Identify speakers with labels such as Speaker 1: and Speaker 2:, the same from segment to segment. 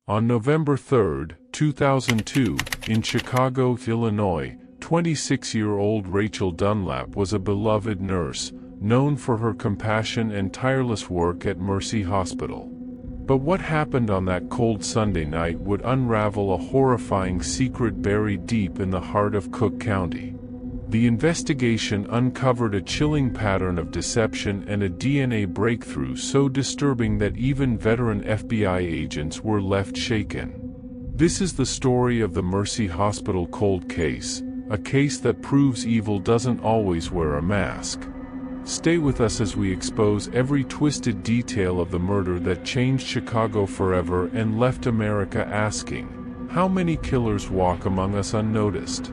Speaker 1: On November 3, 2002, in Chicago, Illinois, 26-year-old Rachel Dunlap was a beloved nurse, known for her compassion and tireless work at Mercy Hospital. But what happened on that cold Sunday night would unravel a horrifying secret buried deep in the heart of Cook County. The investigation uncovered a chilling pattern of deception and a DNA breakthrough so disturbing that even veteran FBI agents were left shaken. This is the story of the Mercy Hospital cold case, a case that proves evil doesn't always wear a mask. Stay with us as we expose every twisted detail of the murder that changed Chicago forever and left America asking, how many killers walk among us unnoticed?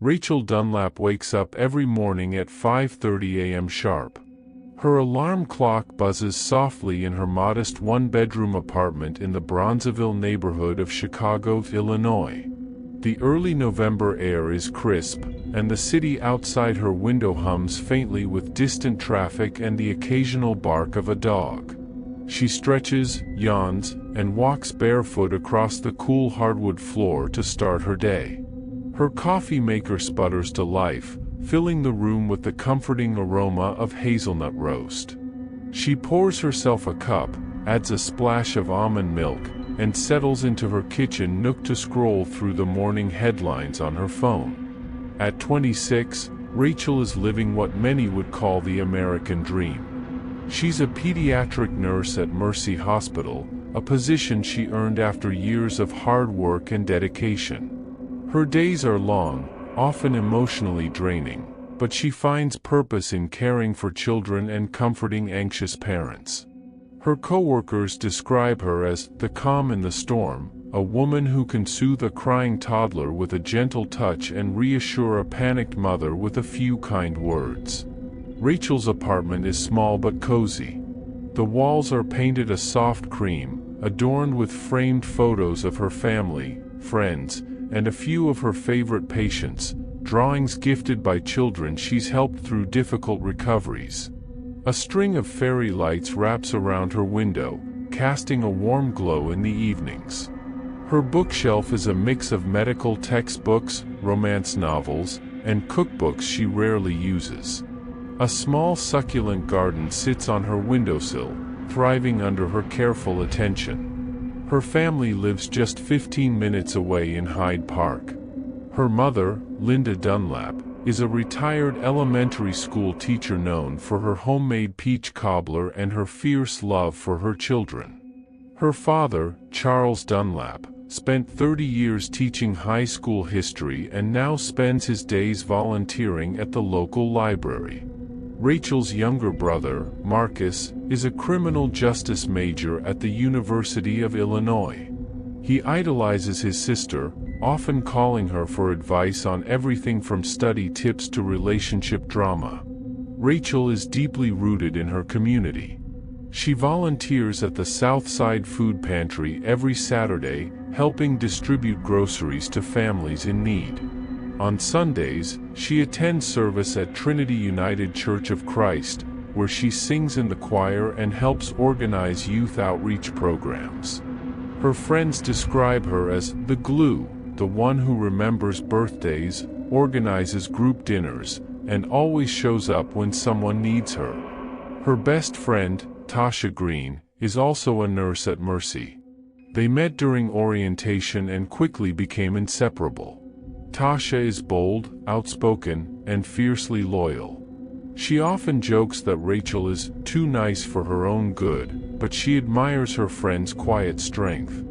Speaker 1: Rachel Dunlap wakes up every morning at 5:30 a.m. sharp. Her alarm clock buzzes softly in her modest one-bedroom apartment in the Bronzeville neighborhood of Chicago, Illinois. The early November air is crisp, and the city outside her window hums faintly with distant traffic and the occasional bark of a dog. She stretches, yawns, and walks barefoot across the cool hardwood floor to start her day. Her coffee maker sputters to life, filling the room with the comforting aroma of hazelnut roast. She pours herself a cup, adds a splash of almond milk, and settles into her kitchen nook to scroll through the morning headlines on her phone. At 26, Rachel is living what many would call the American dream. She's a pediatric nurse at Mercy Hospital, a position she earned after years of hard work and dedication. Her days are long, often emotionally draining, but she finds purpose in caring for children and comforting anxious parents. Her coworkers describe her as the calm in the storm, a woman who can soothe a crying toddler with a gentle touch and reassure a panicked mother with a few kind words. Rachel's apartment is small but cozy. The walls are painted a soft cream, adorned with framed photos of her family, friends, and a few of her favorite patients, drawings gifted by children she's helped through difficult recoveries. A string of fairy lights wraps around her window, casting a warm glow in the evenings. Her bookshelf is a mix of medical textbooks, romance novels, and cookbooks she rarely uses. A small succulent garden sits on her windowsill, thriving under her careful attention. Her family lives just 15 minutes away in Hyde Park. Her mother, Linda Dunlap, is a retired elementary school teacher known for her homemade peach cobbler and her fierce love for her children. Her father, Charles Dunlap, spent 30 years teaching high school history and now spends his days volunteering at the local library. Rachel's younger brother, Marcus, is a criminal justice major at the University of Illinois. He idolizes his sister, often calling her for advice on everything from study tips to relationship drama. Rachel is deeply rooted in her community. She volunteers at the Southside Food Pantry every Saturday, helping distribute groceries to families in need. On Sundays, she attends service at Trinity United Church of Christ, where she sings in the choir and helps organize youth outreach programs. Her friends describe her as the glue, the one who remembers birthdays, organizes group dinners, and always shows up when someone needs her. Her best friend, Tasha Green, is also a nurse at Mercy. They met during orientation and quickly became inseparable. Tasha is bold, outspoken, and fiercely loyal. She often jokes that Rachel is too nice for her own good, but she admires her friend's quiet strength.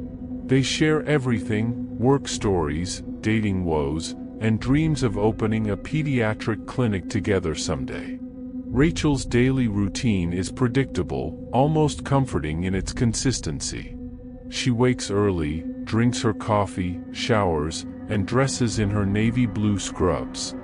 Speaker 1: They share everything: work stories, dating woes, and dreams of opening a pediatric clinic together someday. Rachel's daily routine is predictable, almost comforting in its consistency. She wakes early, drinks her coffee, showers, and dresses in her navy blue scrubs.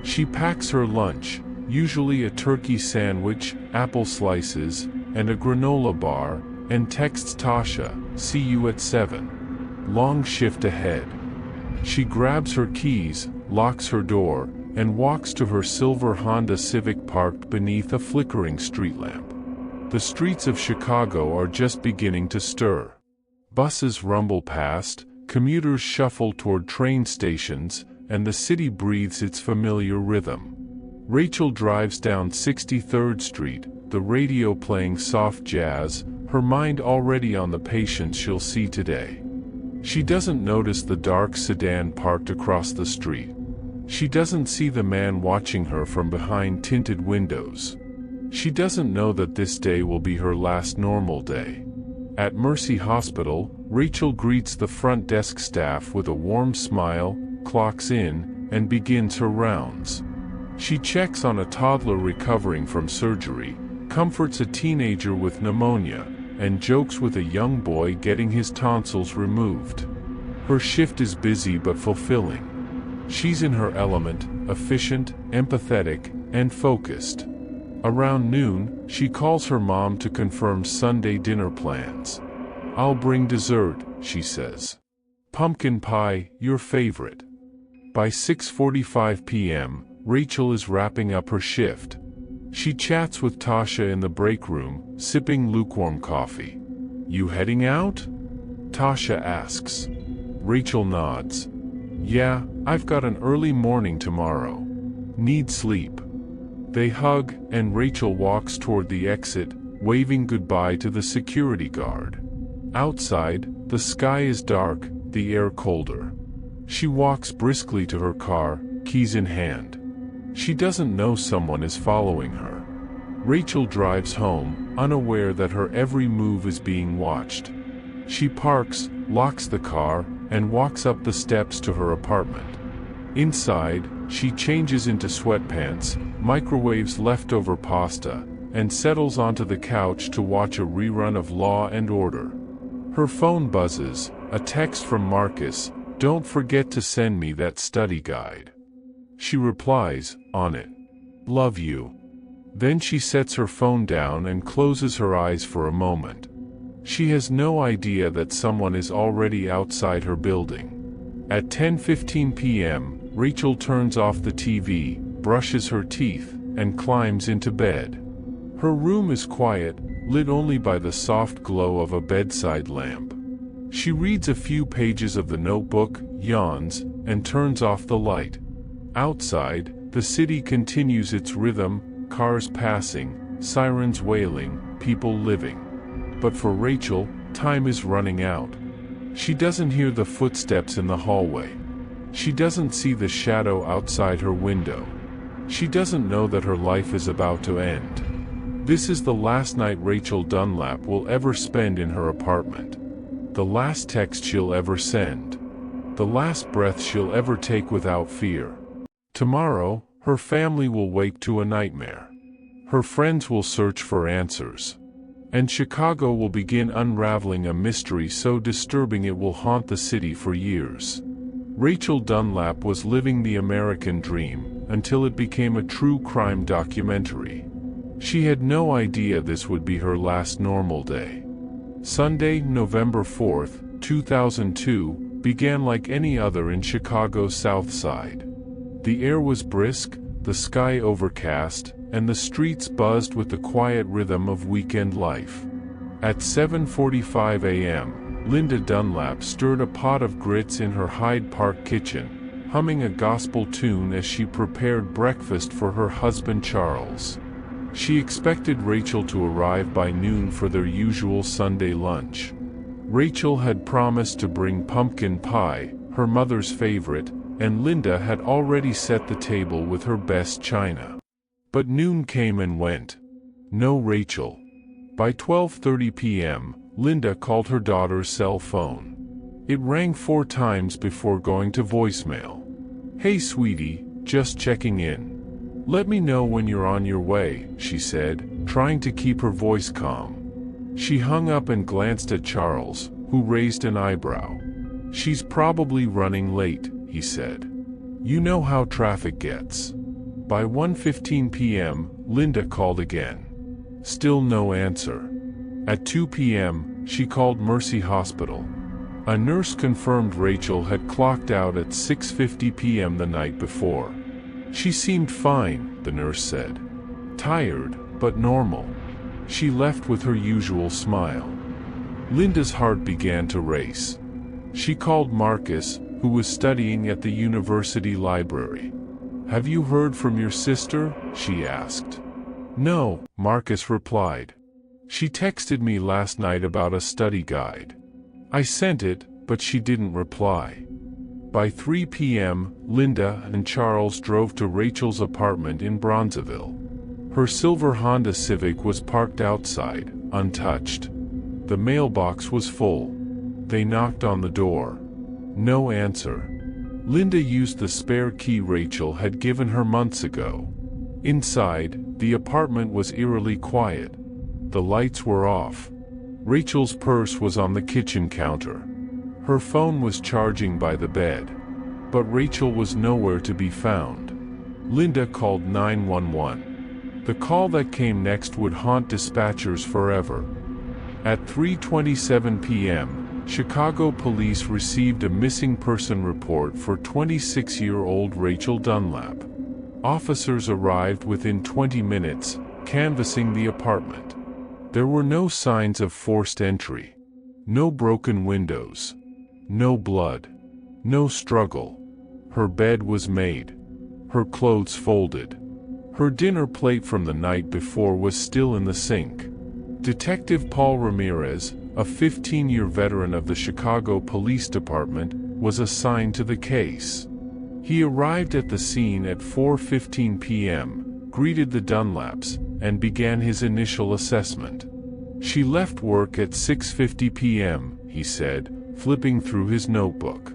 Speaker 1: She packs her lunch, usually a turkey sandwich, apple slices, and a granola bar, and texts Tasha, "See you at 7. Long shift ahead." She grabs her keys, locks her door, and walks to her silver Honda Civic parked beneath a flickering street lamp. The streets of Chicago are just beginning to stir. Buses rumble past, commuters shuffle toward train stations, and the city breathes its familiar rhythm. Rachel drives down 63rd Street, the radio playing soft jazz, her mind already on the patients she'll see today. She doesn't notice the dark sedan parked across the street. She doesn't see the man watching her from behind tinted windows. She doesn't know that this day will be her last normal day. At Mercy Hospital, Rachel greets the front desk staff with a warm smile, clocks in, and begins her rounds. She checks on a toddler recovering from surgery, comforts a teenager with pneumonia, and jokes with a young boy getting his tonsils removed. Her shift is busy but fulfilling. She's in her element, efficient, empathetic, and focused. Around noon, she calls her mom to confirm Sunday dinner plans. "I'll bring dessert," she says. "Pumpkin pie, your favorite." By 6:45 p.m., Rachel is wrapping up her shift. She chats with Tasha in the break room, sipping lukewarm coffee. "You heading out?" Tasha asks. Rachel nods. "Yeah, I've got an early morning tomorrow. Need sleep." They hug, and Rachel walks toward the exit, waving goodbye to the security guard. Outside, the sky is dark, the air colder. She walks briskly to her car, keys in hand. She doesn't know someone is following her. Rachel drives home, unaware that her every move is being watched. She parks, locks the car, and walks up the steps to her apartment. Inside, she changes into sweatpants, microwaves leftover pasta, and settles onto the couch to watch a rerun of Law and Order. Her phone buzzes, a text from Marcus, "Don't forget to send me that study guide." She replies, on it, "Love you." Then she sets her phone down and closes her eyes for a moment. She has no idea that someone is already outside her building. At 10:15 p.m., Rachel turns off the TV, brushes her teeth, and climbs into bed. Her room is quiet, lit only by the soft glow of a bedside lamp. She reads a few pages of the notebook, yawns, and turns off the light. Outside, the city continues its rhythm, cars passing, sirens wailing, people living. But for Rachel, time is running out. She doesn't hear the footsteps in the hallway. She doesn't see the shadow outside her window. She doesn't know that her life is about to end. This is the last night Rachel Dunlap will ever spend in her apartment. The last text she'll ever send. The last breath she'll ever take without fear. Tomorrow, her family will wake to a nightmare. Her friends will search for answers. And Chicago will begin unraveling a mystery so disturbing it will haunt the city for years. Rachel Dunlap was living the American dream, until it became a true crime documentary. She had no idea this would be her last normal day. Sunday, November 4th, 2002, began like any other in Chicago's South Side. The air was brisk, the sky overcast, and the streets buzzed with the quiet rhythm of weekend life. At 7:45 a.m., Linda Dunlap stirred a pot of grits in her Hyde Park kitchen, humming a gospel tune as she prepared breakfast for her husband Charles. She expected Rachel to arrive by noon for their usual Sunday lunch. Rachel had promised to bring pumpkin pie, her mother's favorite, and Linda had already set the table with her best china. But noon came and went. No Rachel. By 12:30 p.m., Linda called her daughter's cell phone. It rang 4 times before going to voicemail. "Hey sweetie, just checking in. Let me know when you're on your way," she said, trying to keep her voice calm. She hung up and glanced at Charles, who raised an eyebrow. "She's probably running late," he said. "You know how traffic gets." By 1:15 p.m., Linda called again. Still no answer. At 2 p.m., she called Mercy Hospital. A nurse confirmed Rachel had clocked out at 6:50 p.m. the night before. She seemed fine, the nurse said. Tired, but normal. She left with her usual smile. Linda's heart began to race. She called Marcus, who was studying at the university library. "Have you heard from your sister?" she asked. "No," Marcus replied. "She texted me last night about a study guide. I sent it, but she didn't reply." By 3 p.m., Linda and Charles drove to Rachel's apartment in Bronzeville. Her silver Honda Civic was parked outside, untouched. The mailbox was full. They knocked on the door. No answer. Linda used the spare key Rachel had given her months ago. Inside, the apartment was eerily quiet. The lights were off. Rachel's purse was on the kitchen counter. Her phone was charging by the bed. But Rachel was nowhere to be found. Linda called 911. The call that came next would haunt dispatchers forever. At 3:27 p.m., Chicago police received a missing person report for 26-year-old Rachel Dunlap. Officers arrived within 20 minutes, canvassing the apartment. There were no signs of forced entry. No broken windows. No blood. No struggle. Her bed was made. Her clothes folded. Her dinner plate from the night before was still in the sink. Detective Paul Ramirez, a 15-year veteran of the Chicago Police Department, was assigned to the case. He arrived at the scene at 4:15 p.m., greeted the Dunlaps, and began his initial assessment. "She left work at 6:50 p.m., he said, flipping through his notebook.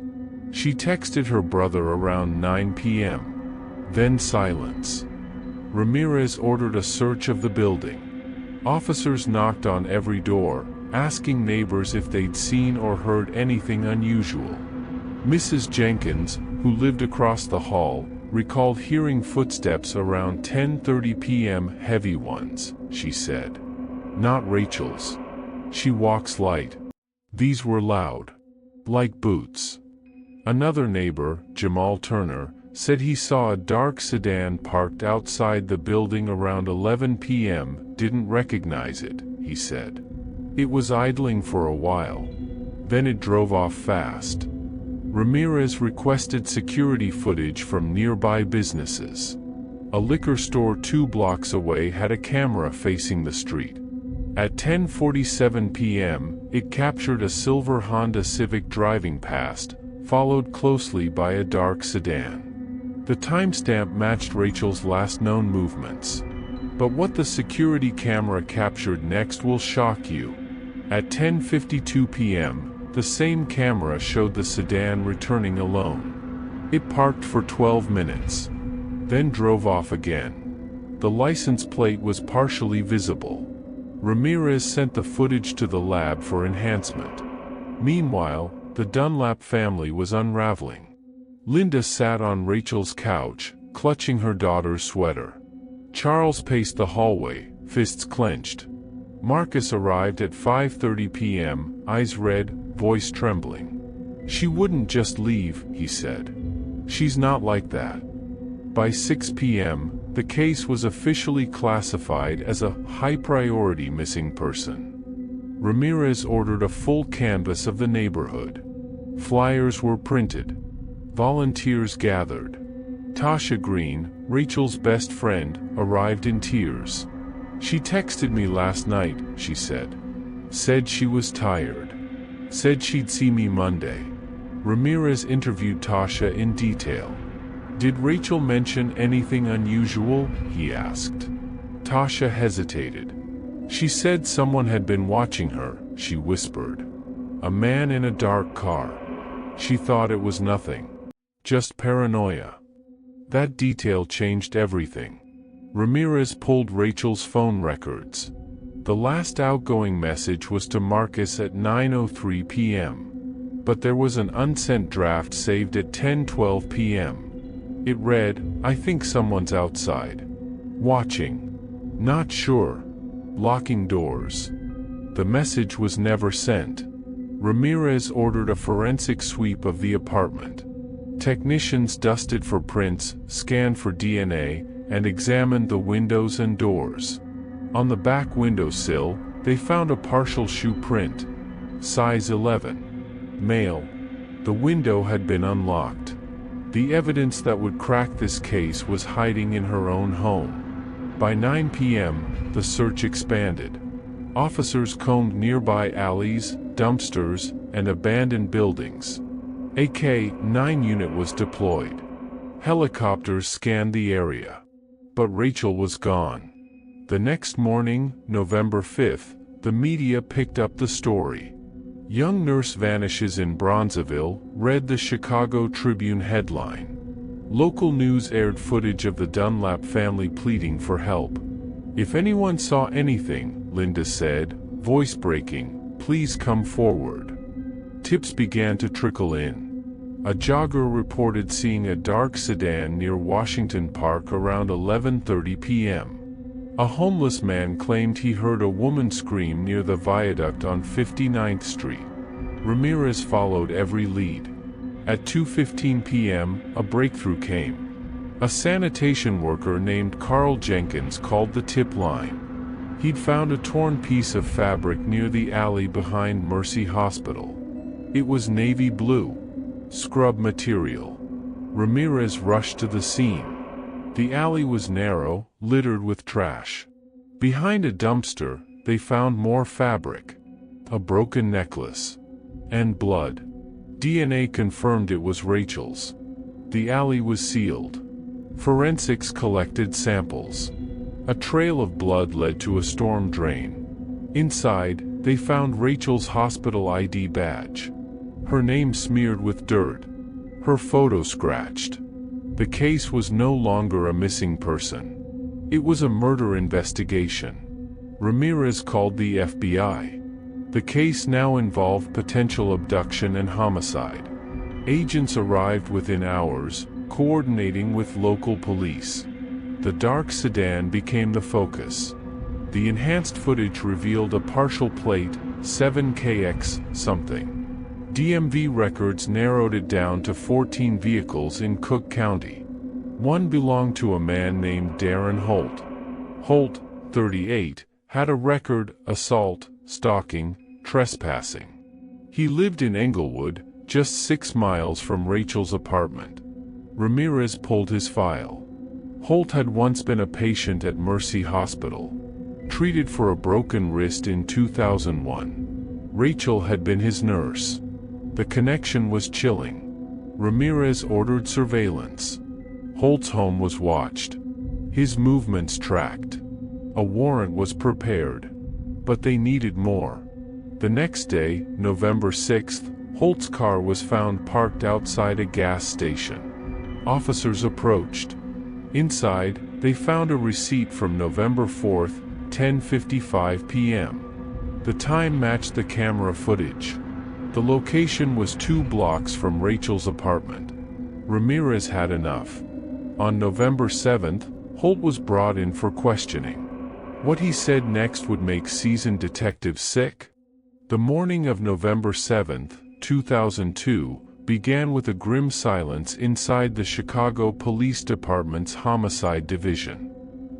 Speaker 1: "She texted her brother around 9 p.m. Then silence. Ramirez ordered a search of the building. Officers knocked on every door, asking neighbors if they'd seen or heard anything unusual. Mrs. Jenkins, who lived across the hall, recalled hearing footsteps around 10:30 p.m. Heavy ones, she said. Not Rachel's. She walks light. These were loud. Like boots. Another neighbor, Jamal Turner, said he saw a dark sedan parked outside the building around 11 p.m., didn't recognize it, he said. It was idling for a while. Then it drove off fast. Ramirez requested security footage from nearby businesses. A liquor store 2 blocks away had a camera facing the street. At 10:47 p.m., it captured a silver Honda Civic driving past, followed closely by a dark sedan. The timestamp matched Rachel's last known movements. But what the security camera captured next will shock you. At 10:52 p.m., the same camera showed the sedan returning alone. It parked for 12 minutes. Then drove off again. The license plate was partially visible. Ramirez sent the footage to the lab for enhancement. Meanwhile, the Dunlap family was unraveling. Linda sat on Rachel's couch, clutching her daughter's sweater. Charles paced the hallway, fists clenched. Marcus arrived at 5:30 p.m., eyes red, voice trembling. She wouldn't just leave, he said. She's not like that. By 6 p.m., the case was officially classified as a high-priority missing person. Ramirez ordered a full canvass of the neighborhood. Flyers were printed. Volunteers gathered. Tasha Green, Rachel's best friend, arrived in tears. She texted me last night, she said. Said she was tired. Said she'd see me Monday. Ramirez interviewed Tasha in detail. Did Rachel mention anything unusual? He asked. Tasha hesitated. She said someone had been watching her, she whispered. A man in a dark car. She thought it was nothing. Just paranoia. That detail changed everything. Ramirez pulled Rachel's phone records. The last outgoing message was to Marcus at 9:03 p.m. But there was an unsent draft saved at 10:12 p.m. It read, I think someone's outside. Watching. Not sure. Locking doors. The message was never sent. Ramirez ordered a forensic sweep of the apartment. Technicians dusted for prints, scanned for DNA, and examined the windows and doors. On the back windowsill, they found a partial shoe print. Size 11. Male. The window had been unlocked. The evidence that would crack this case was hiding in her own home. By 9 p.m., the search expanded. Officers combed nearby alleys, dumpsters, and abandoned buildings. A K-9 unit was deployed. Helicopters scanned the area. But Rachel was gone. The next morning, November 5th, the media picked up the story. "Young nurse vanishes in Bronzeville," read the Chicago Tribune headline. Local news aired footage of the Dunlap family pleading for help. "If anyone saw anything," Linda said, voice breaking, "please come forward." Tips began to trickle in. A jogger reported seeing a dark sedan near Washington Park around 11:30 p.m. A homeless man claimed he heard a woman scream near the viaduct on 59th Street. Ramirez followed every lead. At 2:15 p.m., a breakthrough came. A sanitation worker named Carl Jenkins called the tip line. He'd found a torn piece of fabric near the alley behind Mercy Hospital. It was navy blue. Scrub material. Ramirez rushed to the scene. The alley was narrow, littered with trash. Behind a dumpster, they found more fabric. A broken necklace. And blood. DNA confirmed it was Rachel's. The alley was sealed. Forensics collected samples. A trail of blood led to a storm drain. Inside, they found Rachel's hospital ID badge. Her name smeared with dirt. Her photo scratched. The case was no longer a missing person. It was a murder investigation. Ramirez called the FBI. The case now involved potential abduction and homicide. Agents arrived within hours, coordinating with local police. The dark sedan became the focus. The enhanced footage revealed a partial plate, 7KX something. DMV records narrowed it down to 14 vehicles in Cook County. One belonged to a man named Darren Holt. Holt, 38, had a record: assault, stalking, trespassing. He lived in Englewood, just 6 miles from Rachel's apartment. Ramirez pulled his file. Holt had once been a patient at Mercy Hospital. Treated for a broken wrist in 2001. Rachel had been his nurse. The connection was chilling. Ramirez ordered surveillance. Holt's home was watched. His movements tracked. A warrant was prepared. But they needed more. The next day, November 6th, Holt's car was found parked outside a gas station. Officers approached. Inside, they found a receipt from November 4th, 10:55 p.m. The time matched the camera footage. The location was 2 blocks from Rachel's apartment. Ramirez had enough. On November 7th, Holt was brought in for questioning. What he said next would make seasoned detectives sick. The morning of November 7th, 2002, began with a grim silence inside the Chicago Police Department's Homicide Division.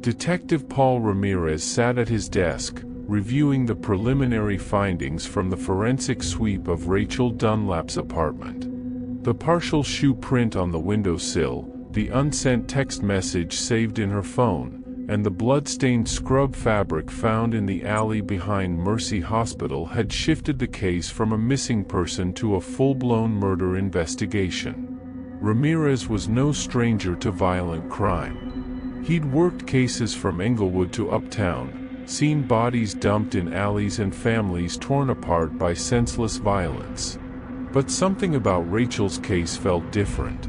Speaker 1: Detective Paul Ramirez sat at his desk, reviewing the preliminary findings from the forensic sweep of Rachel Dunlap's apartment. The partial shoe print on the windowsill, the unsent text message saved in her phone, and the blood-stained scrub fabric found in the alley behind Mercy Hospital had shifted the case from a missing person to a full-blown murder investigation. Ramirez was no stranger to violent crime. He'd worked cases from Englewood to Uptown, seen bodies dumped in alleys and families torn apart by senseless violence. But something about Rachel's case felt different.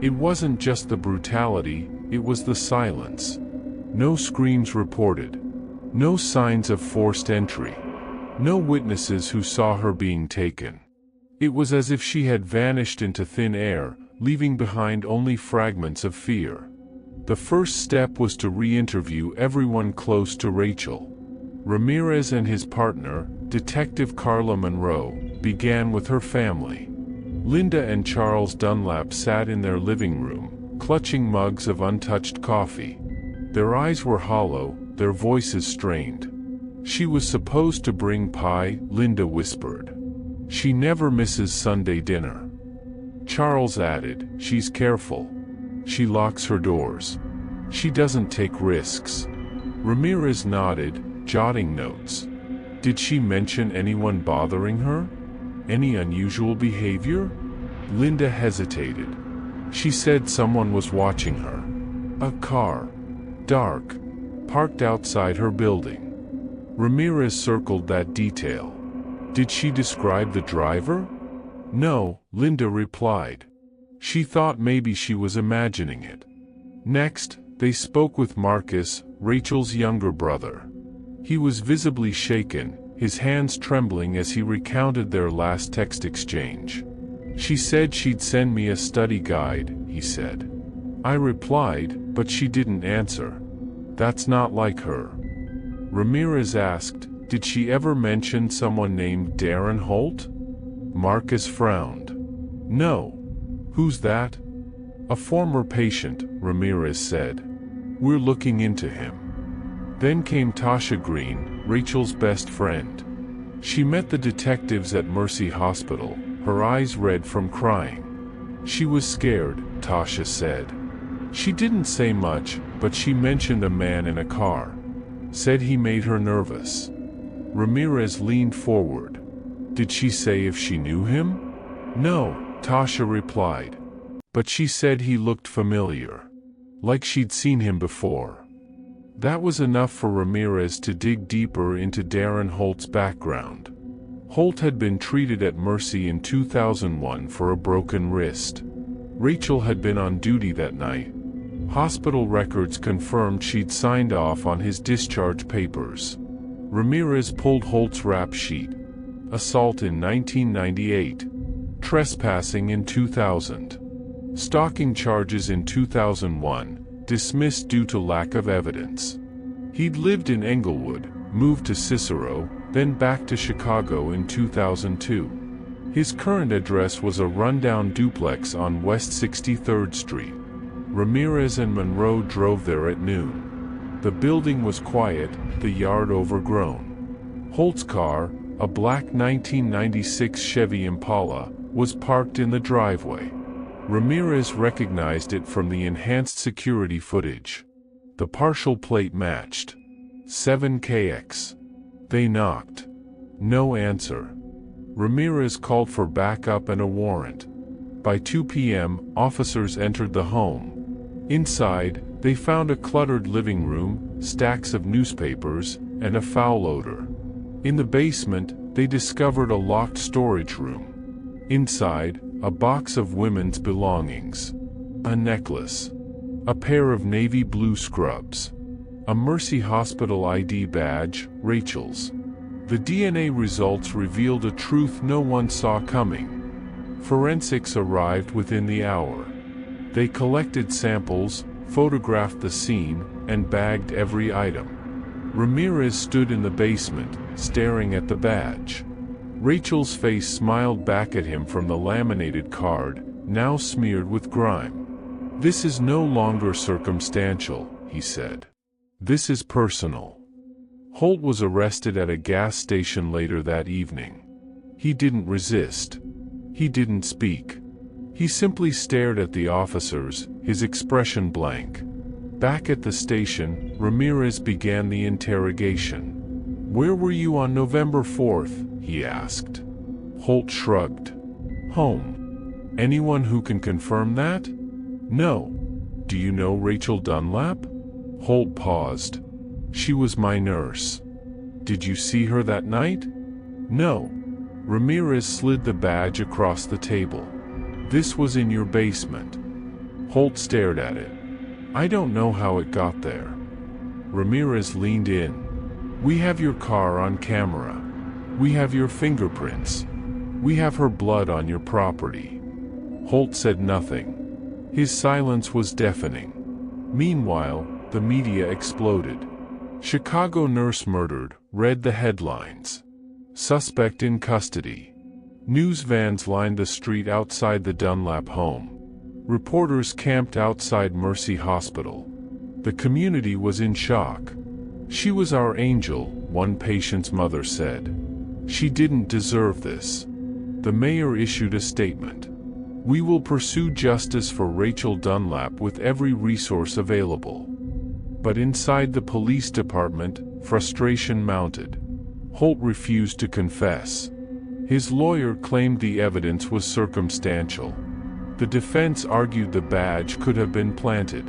Speaker 1: It wasn't just the brutality, it was the silence. No screams reported. No signs of forced entry. No witnesses who saw her being taken. It was as if she had vanished into thin air, leaving behind only fragments of fear. The first step was to re-interview everyone close to Rachel. Ramirez and his partner, Detective Carla Monroe, began with her family. Linda and Charles Dunlap sat in their living room, clutching mugs of untouched coffee. Their eyes were hollow, their voices strained. "She was supposed to bring pie," Linda whispered. "She never misses Sunday dinner." Charles added, "She's careful. She locks her doors. She doesn't take risks." Ramirez nodded, jotting notes. "Did she mention anyone bothering her? Any unusual behavior?" Linda hesitated. "She said someone was watching her. A car. Dark. Parked outside her building." Ramirez circled that detail. "Did she describe the driver?" "No," Linda replied. "She thought maybe she was imagining it." Next, they spoke with Marcus, Rachel's younger brother. He was visibly shaken, his hands trembling as he recounted their last text exchange. "She said she'd send me a study guide," he said. "I replied, but she didn't answer. That's not like her." Ramirez asked, "Did she ever mention someone named Darren Holt?" Marcus frowned. "No." "Who's that?" "A former patient," Ramirez said. "We're looking into him." Then came Tasha Green, Rachel's best friend. She met the detectives at Mercy Hospital, her eyes red from crying. She was scared, Tasha said. She didn't say much, but she mentioned a man in a car. Said he made her nervous. Ramirez leaned forward. "Did she say if she knew him?" "No," Tasha replied. "But she said he looked familiar. Like she'd seen him before." That was enough for Ramirez to dig deeper into Darren Holt's background. Holt had been treated at Mercy in 2001 for a broken wrist. Rachel had been on duty that night. Hospital records confirmed she'd signed off on his discharge papers. Ramirez pulled Holt's rap sheet. Assault in 1998. Trespassing in 2000. Stalking charges in 2001, dismissed due to lack of evidence. He'd lived in Englewood, moved to Cicero, then back to Chicago in 2002. His current address was a rundown duplex on West 63rd Street. Ramirez and Monroe drove there at noon. The building was quiet, the yard overgrown. Holt's car, a black 1996 Chevy Impala, was parked in the driveway. Ramirez recognized it from the enhanced security footage. The partial plate matched. 7KX. They knocked. No answer. Ramirez called for backup and a warrant. By 2 p.m., officers entered the home. Inside, they found a cluttered living room, stacks of newspapers, and a foul odor. In the basement, they discovered a locked storage room. Inside, a box of women's belongings. A necklace. A pair of navy blue scrubs. A Mercy Hospital ID badge, Rachel's. The DNA results revealed a truth no one saw coming. Forensics arrived within the hour. They collected samples, photographed the scene, and bagged every item. Ramirez stood in the basement, staring at the badge. Rachel's face smiled back at him from the laminated card, now smeared with grime. "This is no longer circumstantial," he said. "This is personal." Holt was arrested at a gas station later that evening. He didn't resist. He didn't speak. He simply stared at the officers, his expression blank. Back at the station, Ramirez began the interrogation. "Where were you on November 4th?" he asked. Holt shrugged. "Home." "Anyone who can confirm that?" "No." "Do you know Rachel Dunlap?" Holt paused. "She was my nurse." "Did you see her that night?" "No." Ramirez slid the badge across the table. "This was in your basement." Holt stared at it. "I don't know how it got there." Ramirez leaned in. "We have your car on camera. We have your fingerprints. We have her blood on your property." Holt said nothing. His silence was deafening. Meanwhile, the media exploded. "Chicago nurse murdered," read the headlines. "Suspect in custody." News vans lined the street outside the Dunlap home. Reporters camped outside Mercy Hospital. The community was in shock. "She was our angel," one patient's mother said. "She didn't deserve this." The mayor issued a statement. "We will pursue justice for Rachel Dunlap with every resource available." But inside the police department, frustration mounted. Holt refused to confess. His lawyer claimed the evidence was circumstantial. The defense argued the badge could have been planted.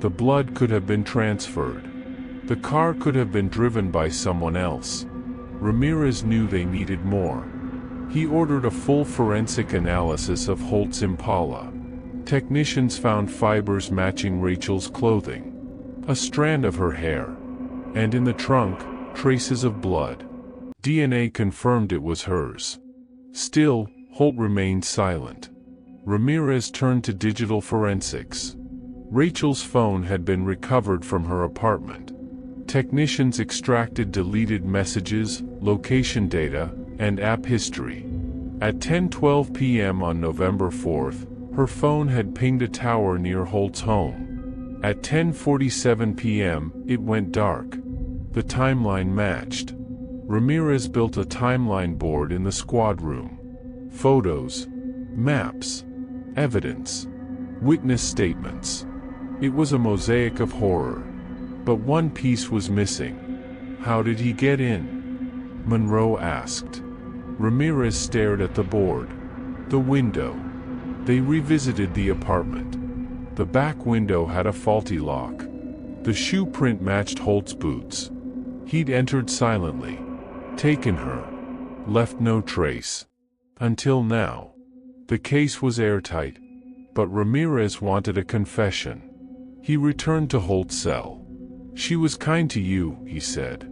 Speaker 1: The blood could have been transferred. The car could have been driven by someone else. Ramirez knew they needed more. He ordered a full forensic analysis of Holt's Impala. Technicians found fibers matching Rachel's clothing, a strand of her hair, and in the trunk, traces of blood. DNA confirmed it was hers. Still, Holt remained silent. Ramirez turned to digital forensics. Rachel's phone had been recovered from her apartment. Technicians extracted deleted messages, location data, and app history. At 10:12 p.m. on November 4th, her phone had pinged a tower near Holt's home. At 10:47 p.m., it went dark. The timeline matched. Ramirez built a timeline board in the squad room. Photos, maps, evidence, witness statements. It was a mosaic of horror. But one piece was missing. How did he get in? Monroe asked. Ramirez stared at the board. The window. They revisited the apartment. The back window had a faulty lock. The shoe print matched Holt's boots. He'd entered silently. Taken her. Left no trace. Until now. The case was airtight. But Ramirez wanted a confession. He returned to Holt's cell. "She was kind to you," he said.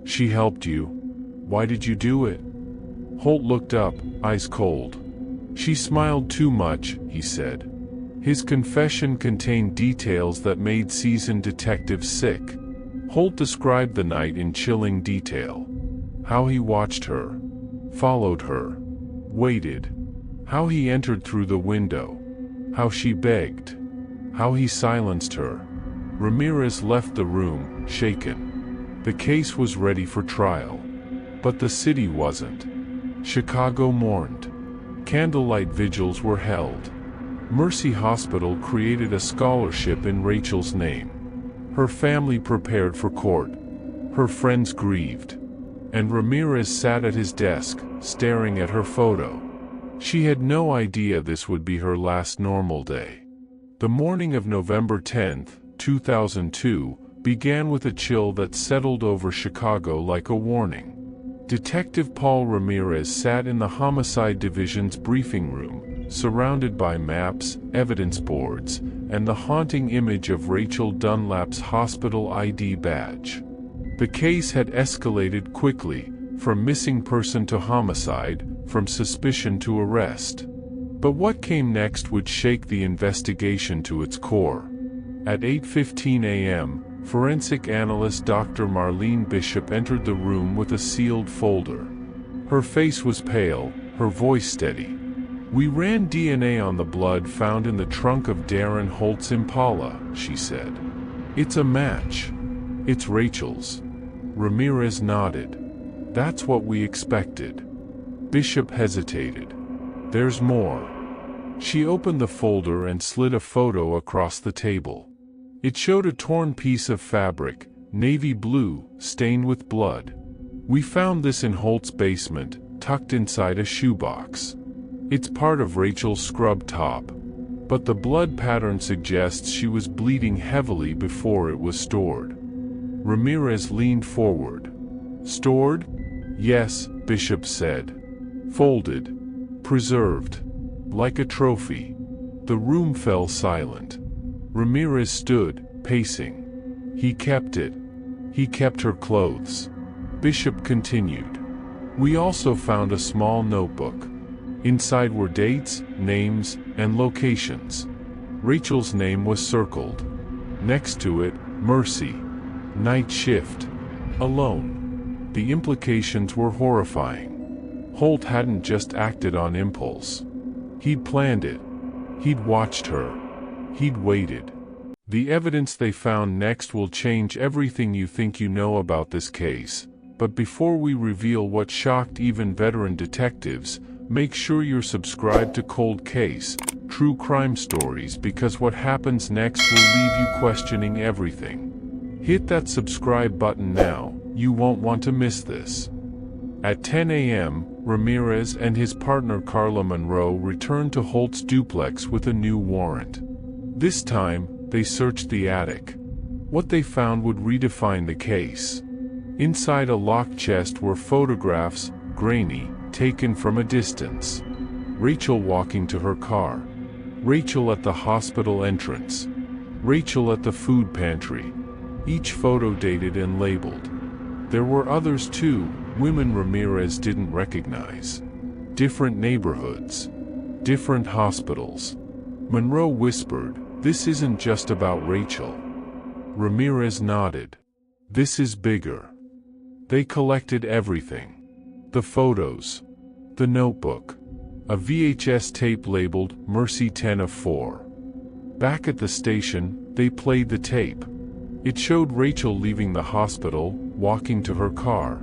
Speaker 1: "She helped you. Why did you do it?" Holt looked up, eyes cold. "She smiled too much," he said. His confession contained details that made seasoned detectives sick. Holt described the night in chilling detail. How he watched her, followed her, waited. How he entered through the window. How she begged. How he silenced her. Ramirez left the room, shaken. The case was ready for trial. But the city wasn't. Chicago mourned. Candlelight vigils were held. Mercy Hospital created a scholarship in Rachel's name. Her family prepared for court. Her friends grieved. And Ramirez sat at his desk, staring at her photo. She had no idea this would be her last normal day. The morning of November 10, 2002, began with a chill that settled over Chicago like a warning. Detective Paul Ramirez sat in the Homicide Division's briefing room, surrounded by maps, evidence boards, and the haunting image of Rachel Dunlap's hospital ID badge. The case had escalated quickly, from missing person to homicide, from suspicion to arrest. But what came next would shake the investigation to its core. At 8:15 a.m., forensic analyst Dr. Marlene Bishop entered the room with a sealed folder. Her face was pale, her voice steady. "We ran DNA on the blood found in the trunk of Darren Holt's Impala," she said. "It's a match. It's Rachel's." Ramirez nodded. "That's what we expected." Bishop hesitated. "There's more." She opened the folder and slid a photo across the table. It showed a torn piece of fabric, navy blue, stained with blood. "We found this in Holt's basement, tucked inside a shoebox. It's part of Rachel's scrub top. But the blood pattern suggests she was bleeding heavily before it was stored." Ramirez leaned forward. "Stored?" "Yes," Bishop said. "Folded. Preserved. Like a trophy." The room fell silent. Ramirez stood, pacing. "He kept it. He kept her clothes." Bishop continued. "We also found a small notebook. Inside were dates, names, and locations. Rachel's name was circled. Next to it, Mercy. Night shift. Alone. The implications were horrifying. Holt hadn't just acted on impulse. He'd planned it. He'd watched her. He'd waited. The evidence they found next will change everything you think you know about this case, but before we reveal what shocked even veteran detectives, make sure you're subscribed to Cold Case, True Crime Stories, because what happens next will leave you questioning everything. Hit that subscribe button now, you won't want to miss this. At 10 a.m., Ramirez and his partner Carla Monroe returned to Holt's duplex with a new warrant. This time, they searched the attic. What they found would redefine the case. Inside a locked chest were photographs, grainy, taken from a distance. Rachel walking to her car. Rachel at the hospital entrance. Rachel at the food pantry. Each photo dated and labeled. There were others too, women Ramirez didn't recognize. Different neighborhoods. Different hospitals. Monroe whispered, "This isn't just about Rachel." Ramirez nodded. "This is bigger." They collected everything. The photos. The notebook. A VHS tape labeled Mercy 10 of 4. Back at the station, they played the tape. It showed Rachel leaving the hospital, walking to her car.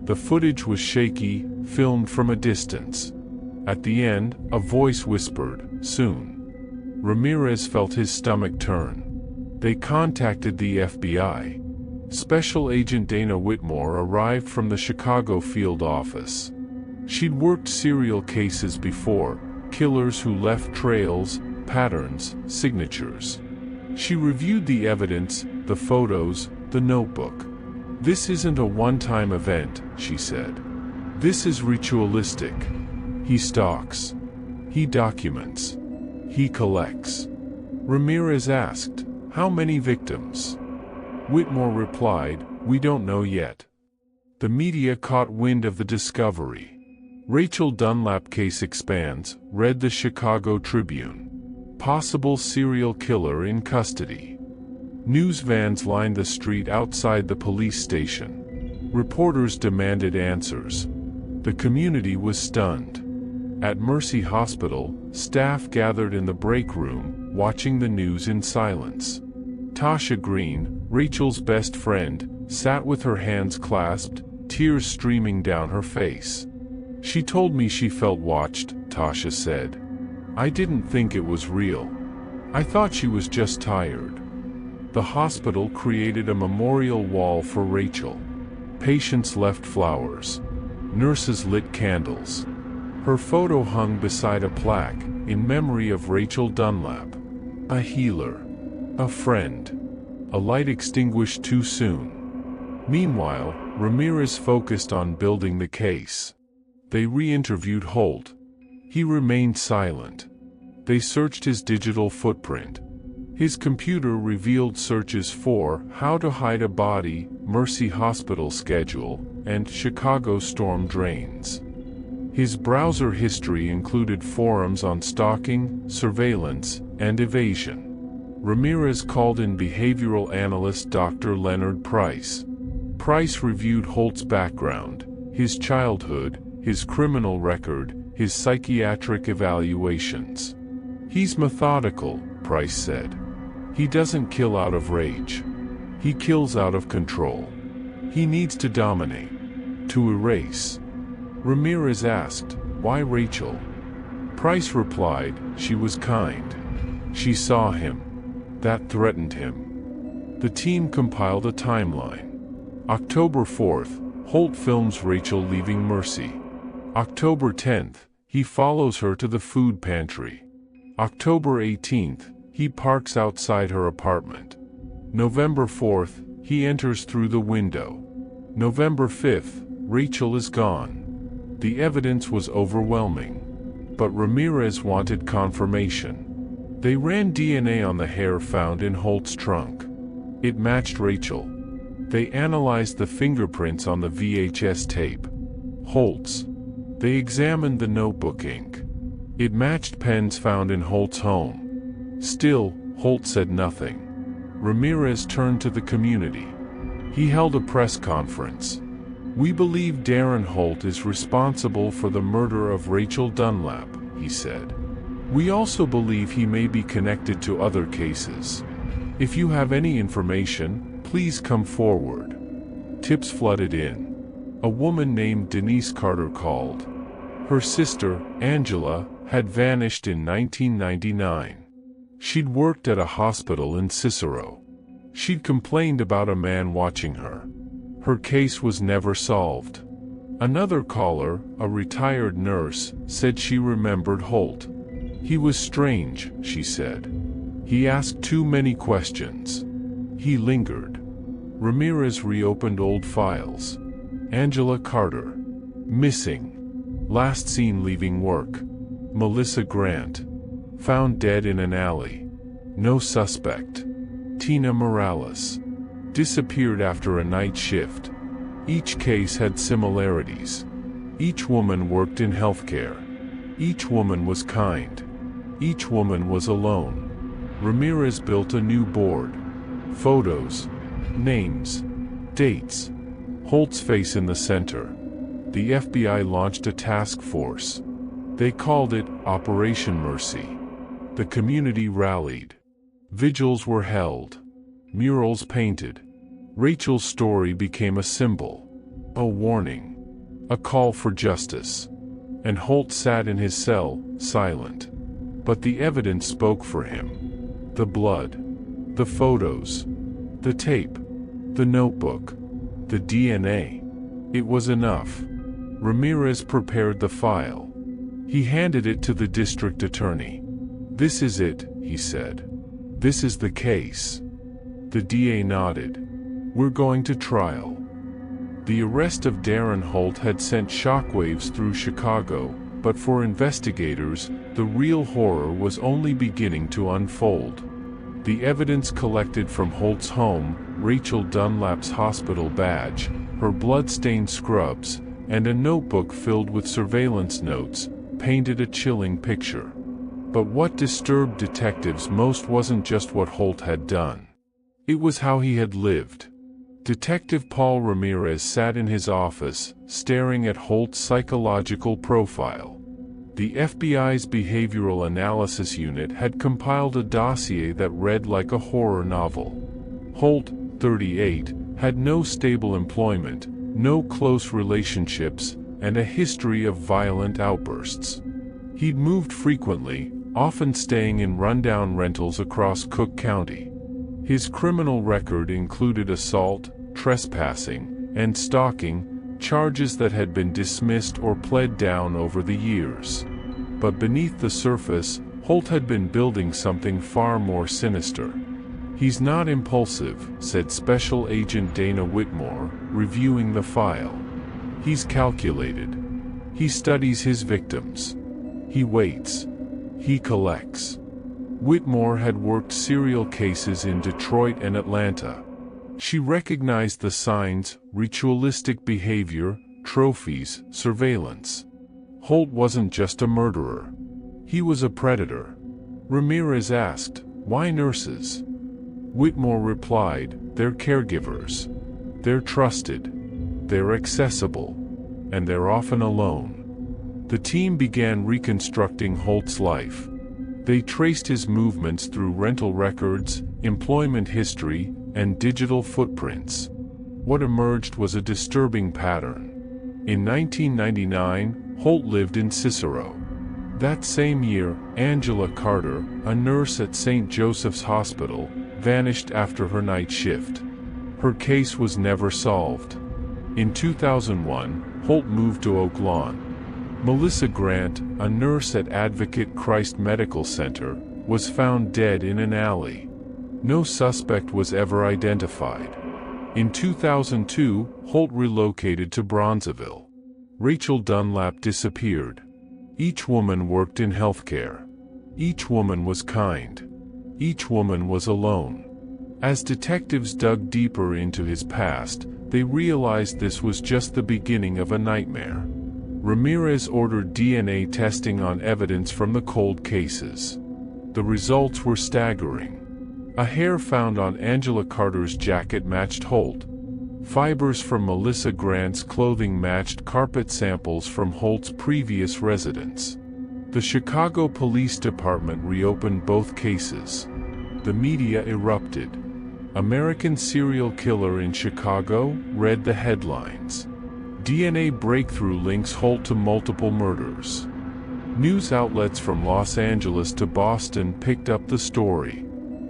Speaker 1: The footage was shaky, filmed from a distance. At the end, a voice whispered, "Soon." Ramirez felt his stomach turn. They contacted the FBI. Special Agent Dana Whitmore arrived from the Chicago field office. She'd worked serial cases before, killers who left trails, patterns, signatures. She reviewed the evidence, the photos, the notebook. "This isn't a one-time event," she said. "This is ritualistic. He stalks. He documents. He collects." Ramirez asked, "How many victims?" Whitmore replied, "We don't know yet." The media caught wind of the discovery. Rachel Dunlap case expands, read the Chicago Tribune. Possible serial killer in custody. News vans lined the street outside the police station. Reporters demanded answers. The community was stunned. At Mercy Hospital, staff gathered in the break room, watching the news in silence. Tasha Green, Rachel's best friend, sat with her hands clasped, tears streaming down her face. "She told me she felt watched," Tasha said. "I didn't think it was real. I thought she was just tired." The hospital created a memorial wall for Rachel. Patients left flowers. Nurses lit candles. Her photo hung beside a plaque, in memory of Rachel Dunlap. A healer. A friend. A light extinguished too soon. Meanwhile, Ramirez focused on building the case. They re-interviewed Holt. He remained silent. They searched his digital footprint. His computer revealed searches for "How to Hide a Body," Mercy Hospital schedule, and Chicago storm drains. His browser history included forums on stalking, surveillance, and evasion. Ramirez called in behavioral analyst Dr. Leonard Price. Price reviewed Holt's background, his childhood, his criminal record, his psychiatric evaluations. "He's methodical," Price said. "He doesn't kill out of rage. He kills out of control. He needs to dominate. To erase." Ramirez asked, "Why Rachel?" Price replied, "She was kind. She saw him. That threatened him." The team compiled a timeline. October 4th, Holt films Rachel leaving Mercy. October 10th, he follows her to the food pantry. October 18th, he parks outside her apartment. November 4th, he enters through the window. November 5th, Rachel is gone. The evidence was overwhelming. But Ramirez wanted confirmation. They ran DNA on the hair found in Holt's trunk. It matched Rachel. They analyzed the fingerprints on the VHS tape. Holt's. They examined the notebook ink. It matched pens found in Holt's home. Still, Holt said nothing. Ramirez turned to the community. He held a press conference. "We believe Darren Holt is responsible for the murder of Rachel Dunlap," he said. "We also believe he may be connected to other cases. If you have any information, please come forward." Tips flooded in. A woman named Denise Carter called. Her sister, Angela, had vanished in 1999. She'd worked at a hospital in Cicero. She'd complained about a man watching her. Her case was never solved. Another caller, a retired nurse, said she remembered Holt. "He was strange," she said. "He asked too many questions. He lingered." Ramirez reopened old files. Angela Carter. Missing. Last seen leaving work. Melissa Grant. Found dead in an alley. No suspect. Tina Morales. Disappeared after a night shift. Each case had similarities. Each woman worked in healthcare. Each woman was kind. Each woman was alone. Ramirez built a new board. Photos. Names. Dates. Holt's face in the center. The FBI launched a task force. They called it Operation Mercy. The community rallied. Vigils were held. Murals painted. Rachel's story became a symbol. A warning. A call for justice. And Holt sat in his cell, silent. But the evidence spoke for him. The blood. The photos. The tape. The notebook. The DNA. It was enough. Ramirez prepared the file. He handed it to the district attorney. "This is it," he said. "This is the case." The DA nodded. "We're going to trial." The arrest of Darren Holt had sent shockwaves through Chicago, but for investigators, the real horror was only beginning to unfold. The evidence collected from Holt's home, Rachel Dunlap's hospital badge, her blood-stained scrubs, and a notebook filled with surveillance notes, painted a chilling picture. But what disturbed detectives most wasn't just what Holt had done. It was how he had lived. Detective Paul Ramirez sat in his office, staring at Holt's psychological profile. The FBI's Behavioral Analysis Unit had compiled a dossier that read like a horror novel. Holt, 38, had no stable employment, no close relationships, and a history of violent outbursts. He'd moved frequently, often staying in rundown rentals across Cook County. His criminal record included assault, trespassing, and stalking, charges that had been dismissed or pled down over the years. But beneath the surface, Holt had been building something far more sinister. "He's not impulsive," said Special Agent Dana Whitmore, reviewing the file. "He's calculated. He studies his victims. He waits. He collects." Whitmore had worked serial cases in Detroit and Atlanta. She recognized the signs: ritualistic behavior, trophies, surveillance. Holt wasn't just a murderer. He was a predator. Ramirez asked, "Why nurses?" Whitmore replied, "They're caregivers. They're trusted. They're accessible. And they're often alone." The team began reconstructing Holt's life. They traced his movements through rental records, employment history, and digital footprints. What emerged was a disturbing pattern. In 1999, Holt lived in Cicero. That same year, Angela Carter, a nurse at St. Joseph's Hospital, vanished after her night shift. Her case was never solved. In 2001, Holt moved to Oak Lawn. Melissa Grant, a nurse at Advocate Christ Medical Center, was found dead in an alley. No suspect was ever identified. In 2002, Holt relocated to Bronzeville. Rachel Dunlap disappeared. Each woman worked in healthcare. Each woman was kind. Each woman was alone. As detectives dug deeper into his past, they realized this was just the beginning of a nightmare. Ramirez ordered DNA testing on evidence from the cold cases. The results were staggering. A hair found on Angela Carter's jacket matched Holt. Fibers from Melissa Grant's clothing matched carpet samples from Holt's previous residence. The Chicago Police Department reopened both cases. The media erupted. "American serial killer in Chicago," read the headlines. "DNA breakthrough links Holt to multiple murders." News outlets from Los Angeles to Boston picked up the story.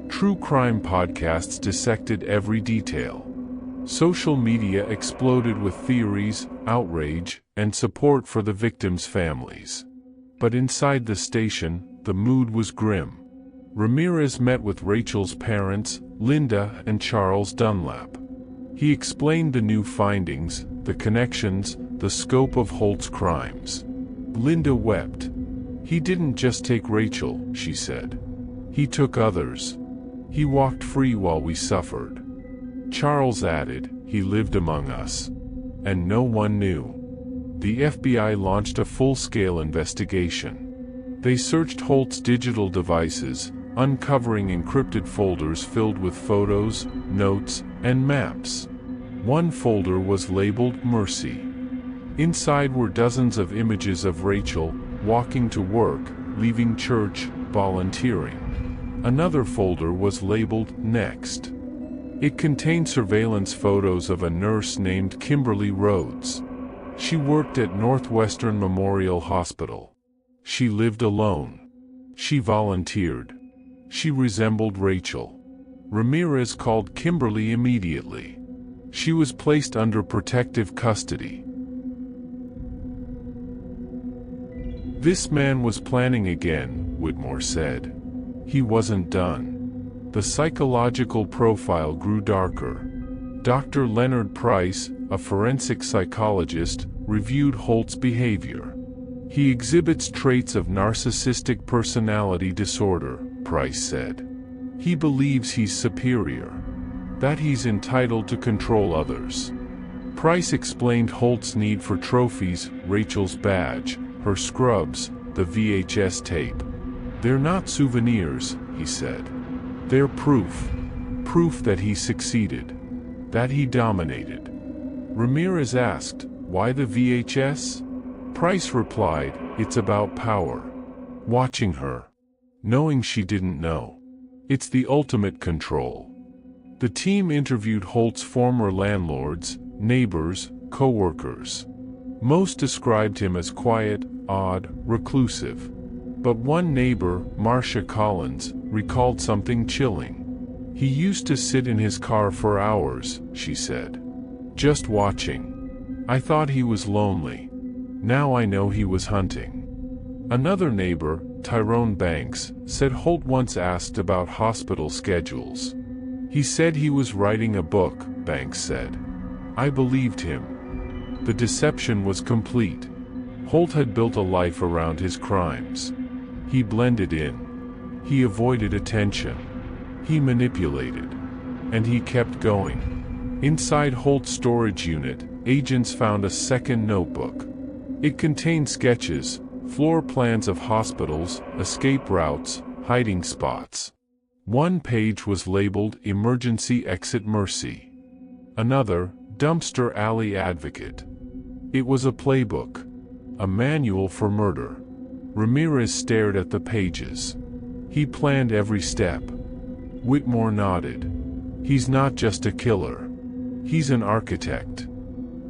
Speaker 1: True crime podcasts dissected every detail. Social media exploded with theories, outrage, and support for the victims' families. But inside the station, the mood was grim. Ramirez met with Rachel's parents, Linda and Charles Dunlap. He explained the new findings, the connections, the scope of Holt's crimes. Linda wept. "He didn't just take Rachel," she said. "He took others. He walked free while we suffered." Charles added, "He lived among us. And no one knew." The FBI launched a full-scale investigation. They searched Holt's digital devices, uncovering encrypted folders filled with photos, notes, and maps. One folder was labeled Mercy. Inside were dozens of images of Rachel, walking to work, leaving church, volunteering. Another folder was labeled Next. It contained surveillance photos of a nurse named Kimberly Rhodes. She worked at Northwestern Memorial Hospital. She lived alone. She volunteered. She resembled Rachel. Ramirez called Kimberly immediately. She was placed under protective custody. "This man was planning again," Whitmore said. He wasn't done. The psychological profile grew darker. Dr. Leonard Price, a forensic psychologist, reviewed Holt's behavior. "He exhibits traits of narcissistic personality disorder," Price said. "He believes he's superior. That he's entitled to control others." Price explained Holt's need for trophies, Rachel's badge, her scrubs, the VHS tape. "They're not souvenirs," he said. "They're proof. Proof that he succeeded. That he dominated." Ramirez asked, "Why the VHS?" Price replied, "It's about power. Watching her. Knowing she didn't know. It's the ultimate control." The team interviewed Holt's former landlords, neighbors, co-workers. Most described him as quiet, odd, reclusive. But one neighbor, Marcia Collins, recalled something chilling. "He used to sit in his car for hours," she said. "Just watching. I thought he was lonely. Now I know he was hunting." Another neighbor, Tyrone Banks, said Holt once asked about hospital schedules. "He said he was writing a book," Banks said. "I believed him." The deception was complete. Holt had built a life around his crimes. He blended in. He avoided attention. He manipulated. And he kept going. Inside Holt's storage unit, agents found a second notebook. It contained sketches, floor plans of hospitals, escape routes, hiding spots. One page was labeled Emergency Exit Mercy. Another, Dumpster Alley Advocate. It was a playbook. A manual for murder. Ramirez stared at the pages. He planned every step. Whitmore nodded. "He's not just a killer. He's an architect."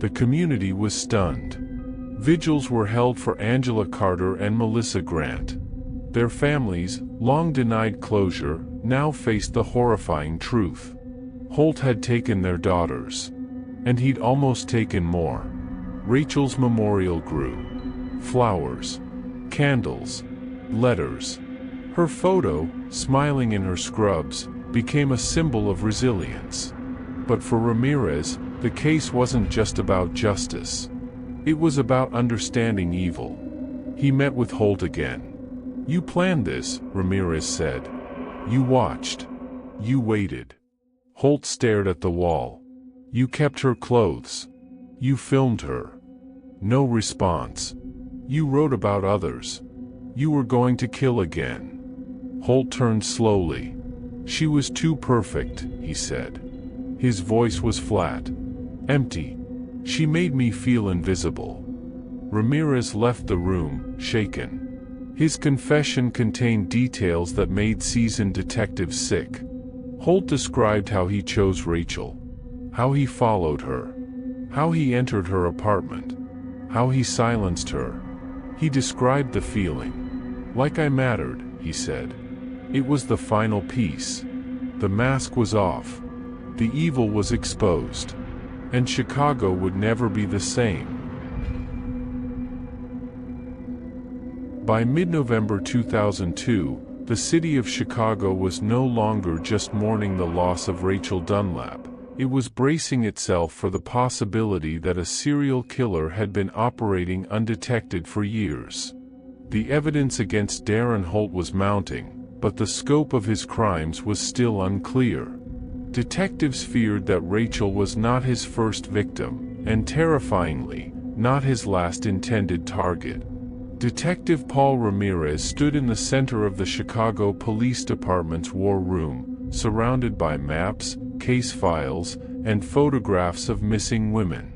Speaker 1: The community was stunned. Vigils were held for Angela Carter and Melissa Grant. Their families, long denied closure, now faced the horrifying truth. Holt had taken their daughters. And he'd almost taken more. Rachel's memorial grew. Flowers. Candles. Letters. Her photo, smiling in her scrubs, became a symbol of resilience. But for Ramirez, the case wasn't just about justice. It was about understanding evil. He met with Holt again. "You planned this," Ramirez said. "You watched. You waited." Holt stared at the wall. "You kept her clothes. You filmed her. No response. You wrote about others. You were going to kill again." Holt turned slowly. "She was too perfect," he said. His voice was flat. Empty. She made me feel invisible. Ramirez left the room, shaken. His confession contained details that made seasoned detectives sick. Holt described how he chose Rachel, how he followed her, how he entered her apartment, how he silenced her. He described the feeling. Like I mattered, he said. It was the final piece. The mask was off. The evil was exposed. And Chicago would never be the same. By mid-November 2002, the city of Chicago was no longer just mourning the loss of Rachel Dunlap. It was bracing itself for the possibility that a serial killer had been operating undetected for years. The evidence against Darren Holt was mounting, but the scope of his crimes was still unclear. Detectives feared that Rachel was not his first victim, and terrifyingly, not his last intended target. Detective Paul Ramirez stood in the center of the Chicago Police Department's war room, surrounded by maps, case files, and photographs of missing women.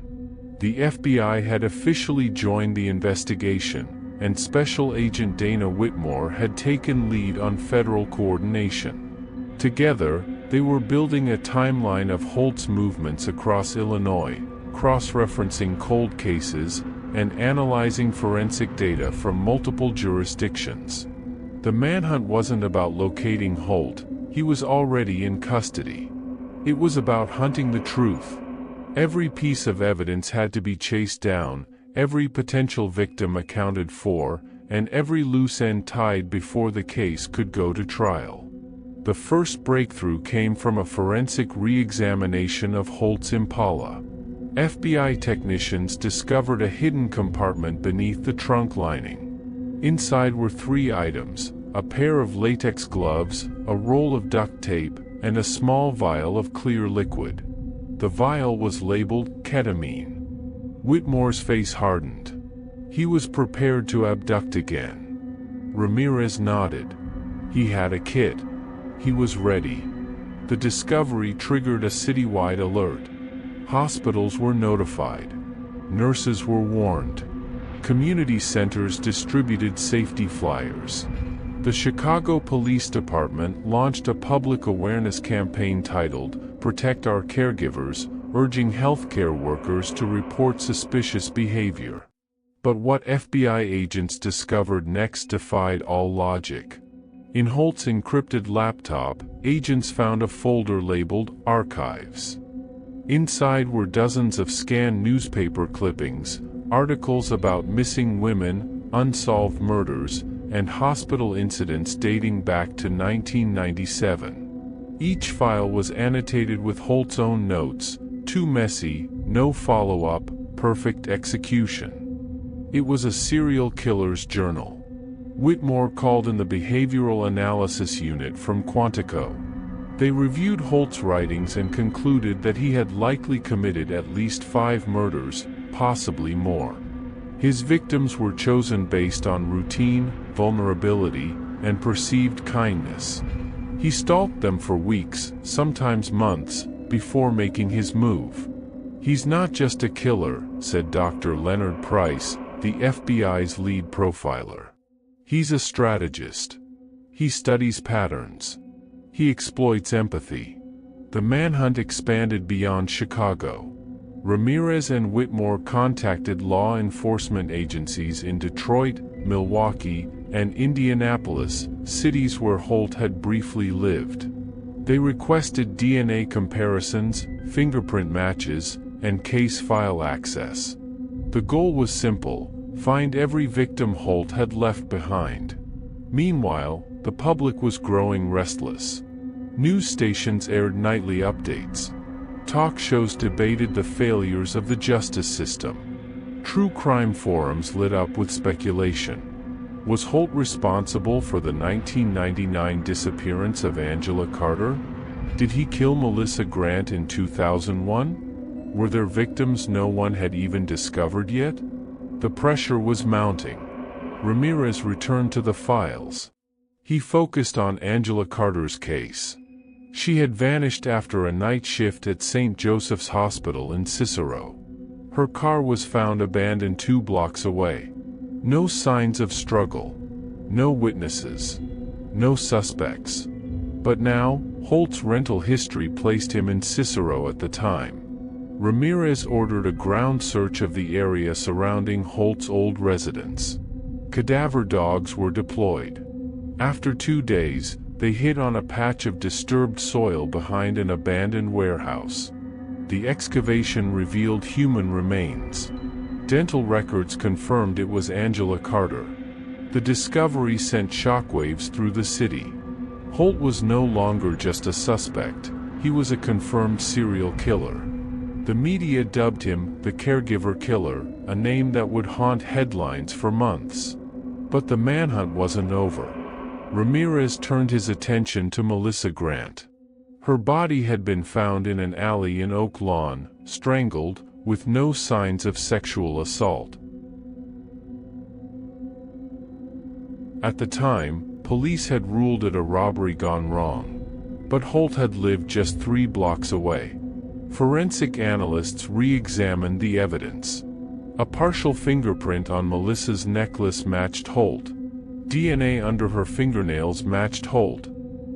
Speaker 1: The FBI had officially joined the investigation, and Special Agent Dana Whitmore had taken lead on federal coordination. Together, they were building a timeline of Holt's movements across Illinois, cross-referencing cold cases, and analyzing forensic data from multiple jurisdictions. The manhunt wasn't about locating Holt, he was already in custody. It was about hunting the truth. Every piece of evidence had to be chased down, every potential victim accounted for, and every loose end tied before the case could go to trial. The first breakthrough came from a forensic re-examination of Holt's Impala. FBI technicians discovered a hidden compartment beneath the trunk lining. Inside were 3 items: a pair of latex gloves, a roll of duct tape, and a small vial of clear liquid. The vial was labeled ketamine. Whitmore's face hardened. He was prepared to abduct again. Ramirez nodded. He had a kit. He was ready. The discovery triggered a citywide alert. Hospitals were notified. Nurses were warned. Community centers distributed safety flyers. The Chicago Police Department launched a public awareness campaign titled "Protect Our Caregivers," urging healthcare workers to report suspicious behavior. But what FBI agents discovered next defied all logic. In Holt's encrypted laptop, agents found a folder labeled "Archives." Inside were dozens of scanned newspaper clippings, articles about missing women, unsolved murders, and hospital incidents dating back to 1997. Each file was annotated with Holt's own notes: too messy, no follow-up, perfect execution. It was a serial killer's journal. Whitmore called in the Behavioral Analysis Unit from Quantico. They reviewed Holt's writings and concluded that he had likely committed at least 5 murders, possibly more. His victims were chosen based on routine, vulnerability, and perceived kindness. He stalked them for weeks, sometimes months, before making his move. "He's not just a killer," said Dr. Leonard Price, the FBI's lead profiler. "He's a strategist. He studies patterns. He exploits empathy." The manhunt expanded beyond Chicago. Ramirez and Whitmore contacted law enforcement agencies in Detroit, Milwaukee, and Indianapolis, cities where Holt had briefly lived. They requested DNA comparisons, fingerprint matches, and case file access. The goal was simple: find every victim Holt had left behind. Meanwhile, the public was growing restless. News stations aired nightly updates. Talk shows debated the failures of the justice system. True crime forums lit up with speculation. Was Holt responsible for the 1999 disappearance of Angela Carter? Did he kill Melissa Grant in 2001? Were there victims no one had even discovered yet? The pressure was mounting. Ramirez returned to the files. He focused on Angela Carter's case. She had vanished after a night shift at St. Joseph's Hospital in Cicero. Her car was found abandoned 2 blocks away. No signs of struggle. No witnesses. No suspects. But now, Holt's rental history placed him in Cicero at the time. Ramirez ordered a ground search of the area surrounding Holt's old residence. Cadaver dogs were deployed. After 2 days, they hit on a patch of disturbed soil behind an abandoned warehouse. The excavation revealed human remains. Dental records confirmed it was Angela Carter. The discovery sent shockwaves through the city. Holt was no longer just a suspect, he was a confirmed serial killer. The media dubbed him the caregiver killer, a name that would haunt headlines for months. But the manhunt wasn't over. Ramirez turned his attention to Melissa Grant. Her body had been found in an alley in Oak Lawn, strangled, with no signs of sexual assault. At the time, police had ruled it a robbery gone wrong. But Holt had lived just 3 blocks away. Forensic analysts re-examined the evidence. A partial fingerprint on Melissa's necklace matched Holt. DNA under her fingernails matched Holt.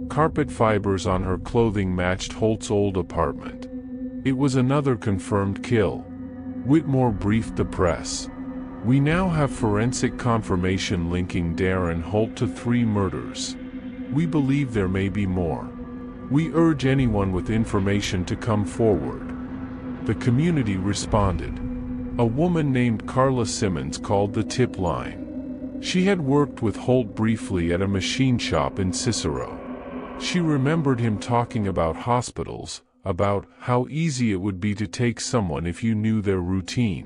Speaker 1: Carpet fibers on her clothing matched Holt's old apartment. It was another confirmed kill. Whitmore briefed the press. "We now have forensic confirmation linking Darren Holt to 3 murders. We believe there may be more. We urge anyone with information to come forward." The community responded. A woman named Carla Simmons called the tip line. She had worked with Holt briefly at a machine shop in Cicero. She remembered him talking about hospitals, about how easy it would be to take someone if you knew their routine.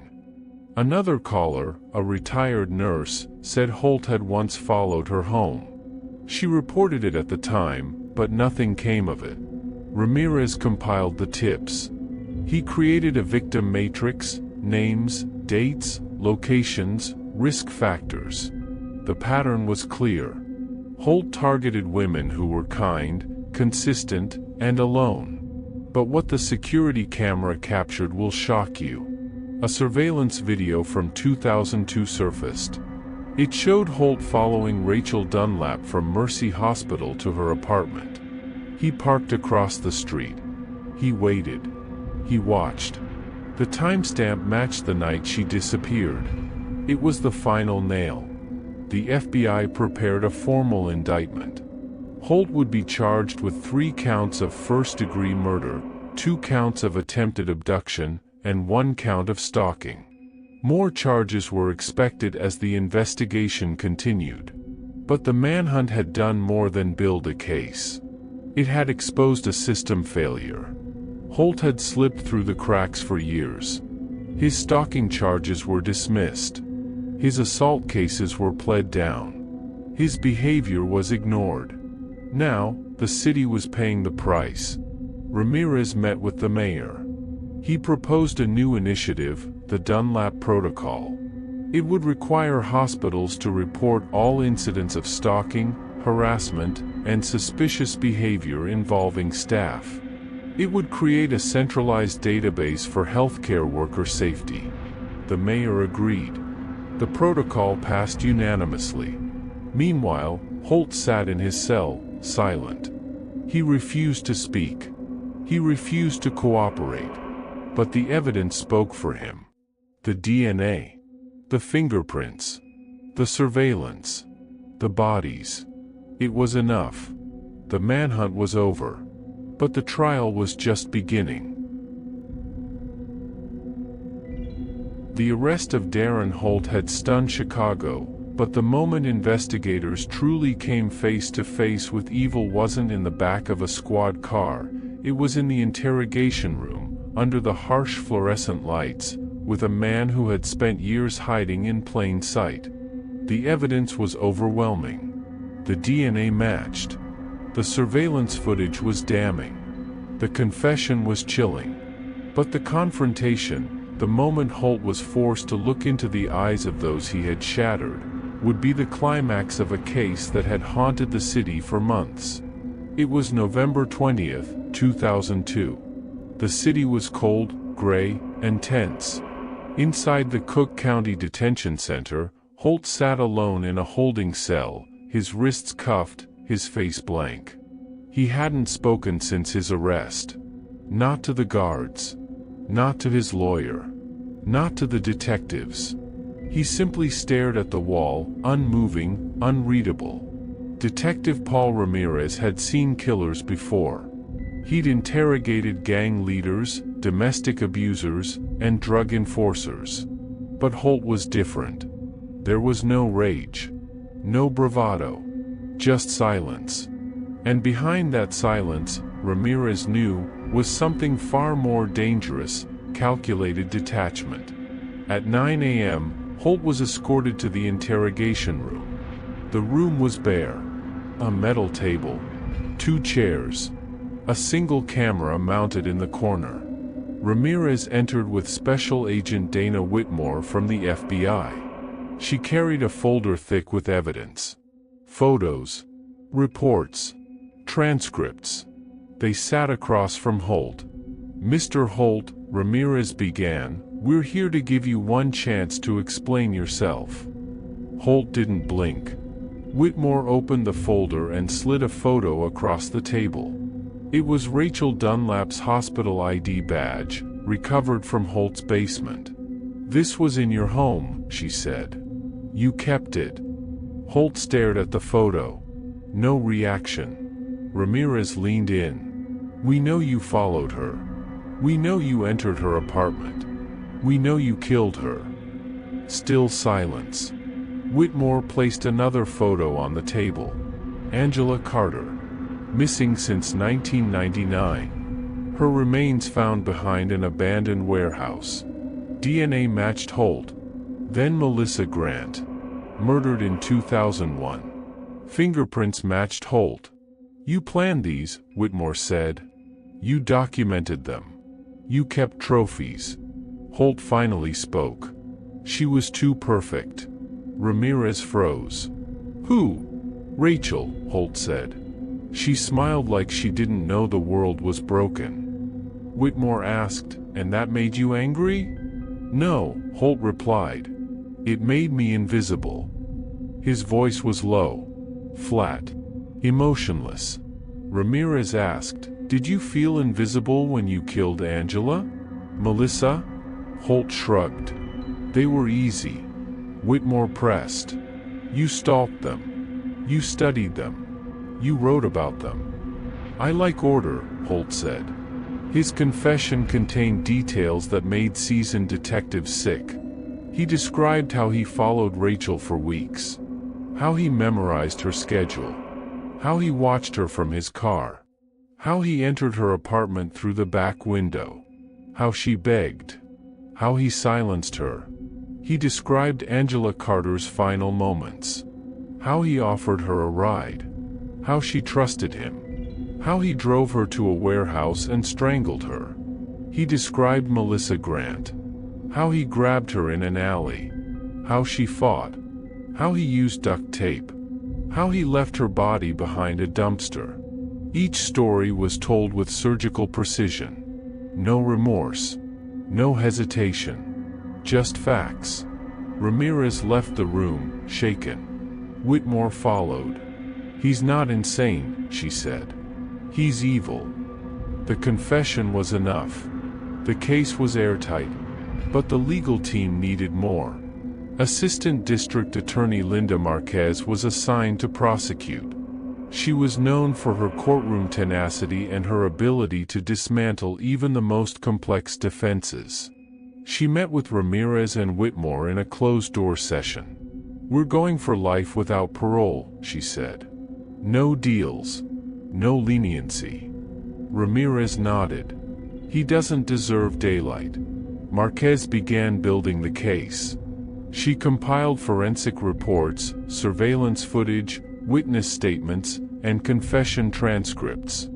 Speaker 1: Another caller, a retired nurse, said Holt had once followed her home. She reported it at the time, but nothing came of it. Ramirez compiled the tips. He created a victim matrix, names, dates, locations, risk factors. The pattern was clear. Holt targeted women who were kind, consistent, and alone. But what the security camera captured will shock you. A surveillance video from 2002 surfaced. It showed Holt following Rachel Dunlap from Mercy Hospital to her apartment. He parked across the street. He waited. He watched. The timestamp matched the night she disappeared. It was the final nail. The FBI prepared a formal indictment. Holt would be charged with 3 counts of first-degree murder, 2 counts of attempted abduction, and 1 count of stalking. More charges were expected as the investigation continued. But the manhunt had done more than build a case. It had exposed a system failure. Holt had slipped through the cracks for years. His stalking charges were dismissed. His assault cases were pled down. His behavior was ignored. Now, the city was paying the price. Ramirez met with the mayor. He proposed a new initiative, the Dunlap Protocol. It would require hospitals to report all incidents of stalking, harassment, and suspicious behavior involving staff. It would create a centralized database for healthcare worker safety. The mayor agreed. The protocol passed unanimously. Meanwhile, Holt sat in his cell, silent. He refused to speak. He refused to cooperate. But the evidence spoke for him. The DNA. The fingerprints. The surveillance. The bodies. It was enough. The manhunt was over. But the trial was just beginning. The arrest of Darren Holt had stunned Chicago, but the moment investigators truly came face to face with evil wasn't in the back of a squad car, it was in the interrogation room, under the harsh fluorescent lights, with a man who had spent years hiding in plain sight. The evidence was overwhelming. The DNA matched. The surveillance footage was damning. The confession was chilling. But the confrontation, the moment Holt was forced to look into the eyes of those he had shattered, would be the climax of a case that had haunted the city for months. It was November 20th, 2002. The city was cold, gray, and tense. Inside the Cook County Detention Center, Holt sat alone in a holding cell, his wrists cuffed, his face blank. He hadn't spoken since his arrest. Not to the guards. Not to his lawyer. Not to the detectives. He simply stared at the wall, unmoving, unreadable. Detective Paul Ramirez had seen killers before. He'd interrogated gang leaders, domestic abusers, and drug enforcers. But Holt was different. There was no rage. No bravado. Just silence. And behind that silence, Ramirez knew, was something far more dangerous: calculated detachment. At 9 a.m., Holt was escorted to the interrogation room. The room was bare. A metal table. 2 chairs. A single camera mounted in the corner. Ramirez entered with Special Agent Dana Whitmore from the FBI. She carried a folder thick with evidence. Photos. Reports. Transcripts. They sat across from Holt. "Mr. Holt," Ramirez began, "we're here to give you one chance to explain yourself." Holt didn't blink. Whitmore opened the folder and slid a photo across the table. It was Rachel Dunlap's hospital ID badge, recovered from Holt's basement. "This was in your home," she said. "You kept it." Holt stared at the photo. No reaction. Ramirez leaned in. "We know you followed her. We know you entered her apartment. We know you killed her." Still silence. Whitmore placed another photo on the table. Angela Carter. Missing since 1999. Her remains found behind an abandoned warehouse. DNA matched Holt. Then Melissa Grant. Murdered in 2001. Fingerprints matched Holt. "You planned these," Whitmore said. "You documented them. You kept trophies." Holt finally spoke. "She was too perfect." Ramirez froze. "Who?" "Rachel," Holt said. "She smiled like she didn't know the world was broken." Whitmore asked, "And that made you angry?" "No," Holt replied. "It made me invisible." His voice was low, flat, emotionless. Ramirez asked, "Did you feel invisible when you killed Angela? Melissa?" Holt shrugged. "They were easy." Whitmore pressed. "You stalked them. You studied them. You wrote about them." "I like order," Holt said. His confession contained details that made seasoned detectives sick. He described how he followed Rachel for weeks. How he memorized her schedule. How he watched her from his car. How he entered her apartment through the back window. How she begged. How he silenced her. He described Angela Carter's final moments. How he offered her a ride. How she trusted him. How he drove her to a warehouse and strangled her. He described Melissa Grant. How he grabbed her in an alley. How she fought. How he used duct tape. How he left her body behind a dumpster. Each story was told with surgical precision. No remorse. No hesitation. Just facts. Ramirez left the room, shaken. Whitmore followed. "He's not insane," she said. "He's evil." The confession was enough. The case was airtight. But the legal team needed more. Assistant District Attorney Linda Marquez was assigned to prosecute. She was known for her courtroom tenacity and her ability to dismantle even the most complex defenses. She met with Ramirez and Whitmore in a closed-door session. "We're going for life without parole," she said. "No deals. No leniency." Ramirez nodded. "He doesn't deserve daylight." Marquez began building the case. She compiled forensic reports, surveillance footage, witness statements, and confession transcripts.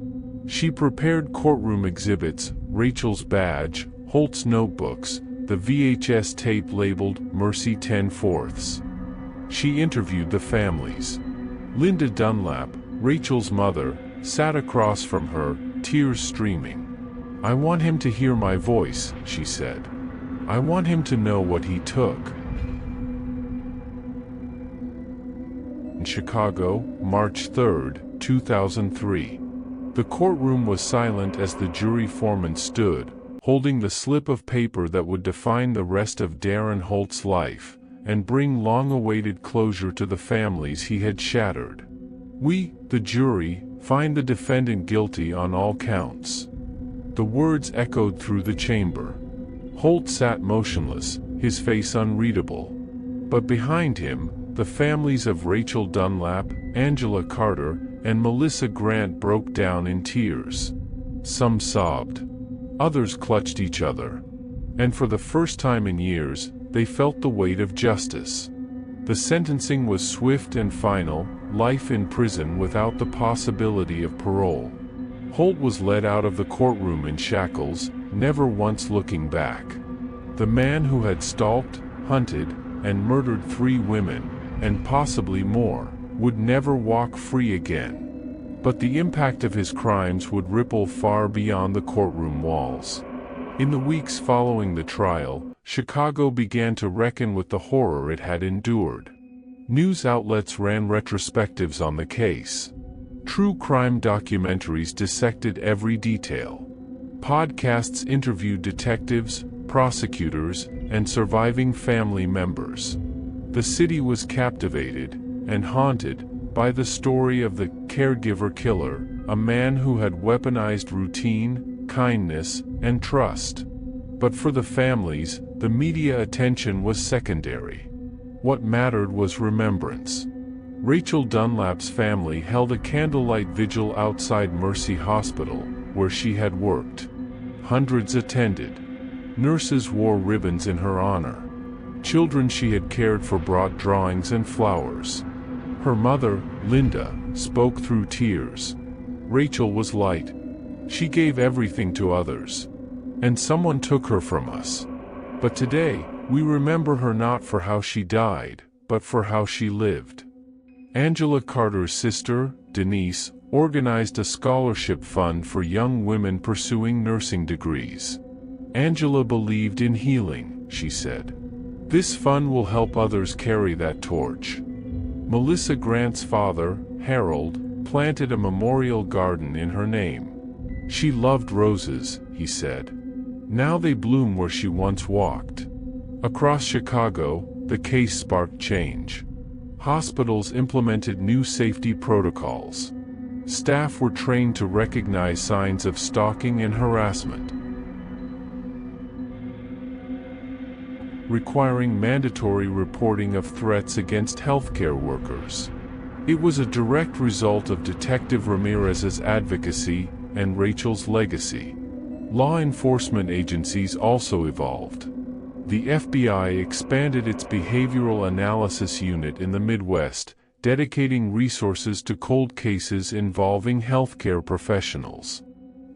Speaker 1: She prepared courtroom exhibits, Rachel's badge, Holt's notebooks, the VHS tape labeled Mercy 10/4. She interviewed the families. Linda Dunlap, Rachel's mother, sat across from her, tears streaming. "I want him to hear my voice," she said. "I want him to know what he took." In Chicago, March 3, 2003. The courtroom was silent as the jury foreman stood, holding the slip of paper that would define the rest of Darren Holt's life, and bring long-awaited closure to the families he had shattered. "We, the jury, find the defendant guilty on all counts." The words echoed through the chamber. Holt sat motionless, his face unreadable. But behind him, the families of Rachel Dunlap, Angela Carter, and Melissa Grant broke down in tears. Some sobbed. Others clutched each other. And for the first time in years, they felt the weight of justice. The sentencing was swift and final, life in prison without the possibility of parole. Holt was led out of the courtroom in shackles, never once looking back. The man who had stalked, hunted, and murdered 3 women, and possibly more, would never walk free again. But the impact of his crimes would ripple far beyond the courtroom walls. In the weeks following the trial, Chicago began to reckon with the horror it had endured. News outlets ran retrospectives on the case. True crime documentaries dissected every detail. Podcasts interviewed detectives, prosecutors, and surviving family members. The city was captivated, and haunted, by the story of the caregiver killer, a man who had weaponized routine, kindness, and trust. But for the families, the media attention was secondary. What mattered was remembrance. Rachel Dunlap's family held a candlelight vigil outside Mercy Hospital, where she had worked. Hundreds attended. Nurses wore ribbons in her honor. Children she had cared for brought drawings and flowers. Her mother, Linda, spoke through tears. Rachel was light. She gave everything to others. And someone took her from us. But today, we remember her not for how she died, but for how she lived. Angela Carter's sister, Denise, organized a scholarship fund for young women pursuing nursing degrees. Angela believed in healing, she said. This fund will help others carry that torch. Melissa Grant's father, Harold, planted a memorial garden in her name. She loved roses, he said. Now they bloom where she once walked. Across Chicago, the case sparked change. Hospitals implemented new safety protocols. Staff were trained to recognize signs of stalking and harassment, requiring mandatory reporting of threats against healthcare workers. It was a direct result of Detective Ramirez's advocacy and Rachel's legacy. Law enforcement agencies also evolved. The FBI expanded its behavioral analysis unit in the Midwest, dedicating resources to cold cases involving healthcare professionals.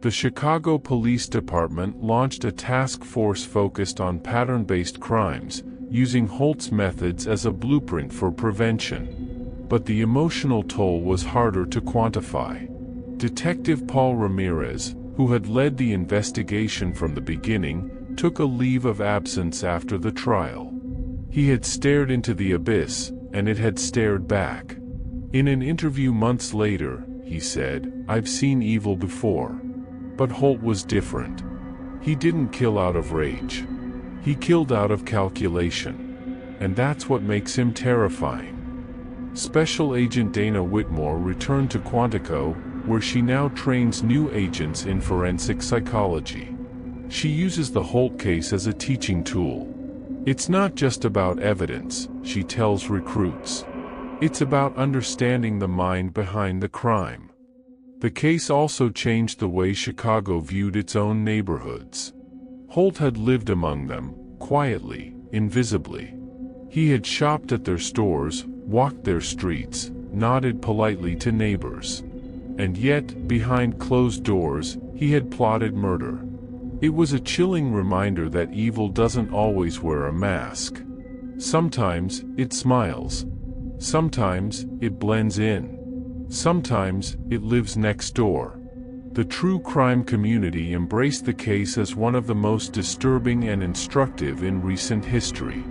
Speaker 1: The Chicago Police Department launched a task force focused on pattern-based crimes, using Holt's methods as a blueprint for prevention. But the emotional toll was harder to quantify. Detective Paul Ramirez, who had led the investigation from the beginning, took a leave of absence after the trial. He had stared into the abyss, and it had stared back. In an interview months later, he said, "I've seen evil before." But Holt was different. He didn't kill out of rage. He killed out of calculation. And that's what makes him terrifying. Special Agent Dana Whitmore returned to Quantico, where she now trains new agents in forensic psychology. She uses the Holt case as a teaching tool. It's not just about evidence, she tells recruits. It's about understanding the mind behind the crime. The case also changed the way Chicago viewed its own neighborhoods. Holt had lived among them, quietly, invisibly. He had shopped at their stores, walked their streets, nodded politely to neighbors. And yet, behind closed doors, he had plotted murder. It was a chilling reminder that evil doesn't always wear a mask. Sometimes, it smiles. Sometimes, it blends in. Sometimes, it lives next door. The true crime community embraced the case as one of the most disturbing and instructive in recent history.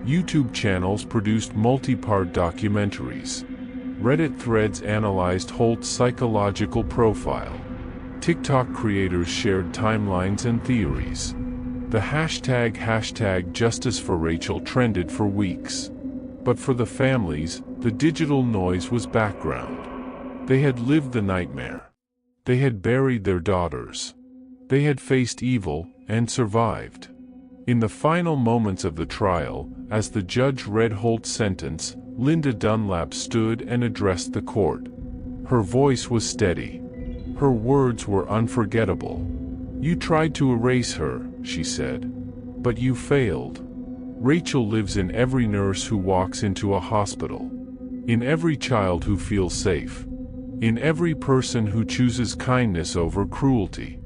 Speaker 1: YouTube channels produced multi-part documentaries. Reddit threads analyzed Holt's psychological profile. TikTok creators shared timelines and theories. The hashtag Justice for Rachel trended for weeks. But for the families, the digital noise was background. They had lived the nightmare. They had buried their daughters. They had faced evil and survived. In the final moments of the trial, as the judge read Holt's sentence, Linda Dunlap stood and addressed the court. Her voice was steady. Her words were unforgettable. "You tried to erase her," she said. "But you failed. Rachel lives in every nurse who walks into a hospital. In every child who feels safe. In every person who chooses kindness over cruelty.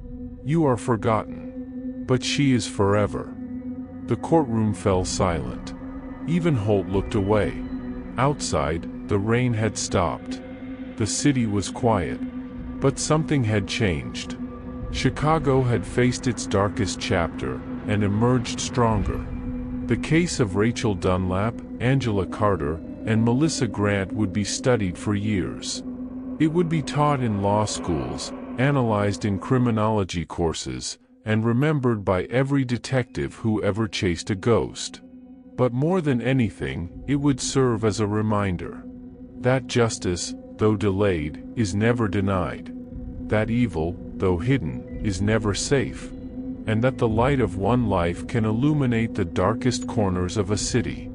Speaker 1: You are forgotten. But she is forever." The courtroom fell silent. Even Holt looked away. Outside, the rain had stopped. The city was quiet. But something had changed. Chicago had faced its darkest chapter, and emerged stronger. The case of Rachel Dunlap, Angela Carter, and Melissa Grant would be studied for years. It would be taught in law schools, analyzed in criminology courses, and remembered by every detective who ever chased a ghost. But more than anything, it would serve as a reminder that justice, though delayed, is never denied. That evil, though hidden, is never safe. And that the light of one life can illuminate the darkest corners of a city.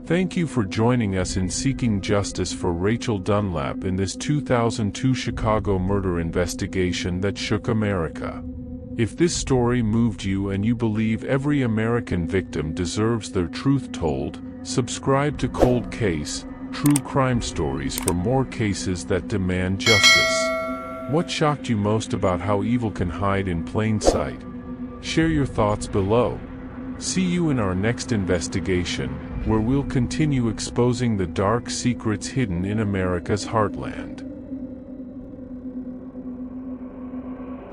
Speaker 1: Thank you for joining us in seeking justice for Rachel Dunlap in this 2002 Chicago murder investigation that shook America. If this story moved you and you believe every American victim deserves their truth told, subscribe to Cold Case, True Crime Stories for more cases that demand justice. What shocked you most about how evil can hide in plain sight? Share your thoughts below. See you in our next investigation, where we'll continue exposing the dark secrets hidden in America's heartland.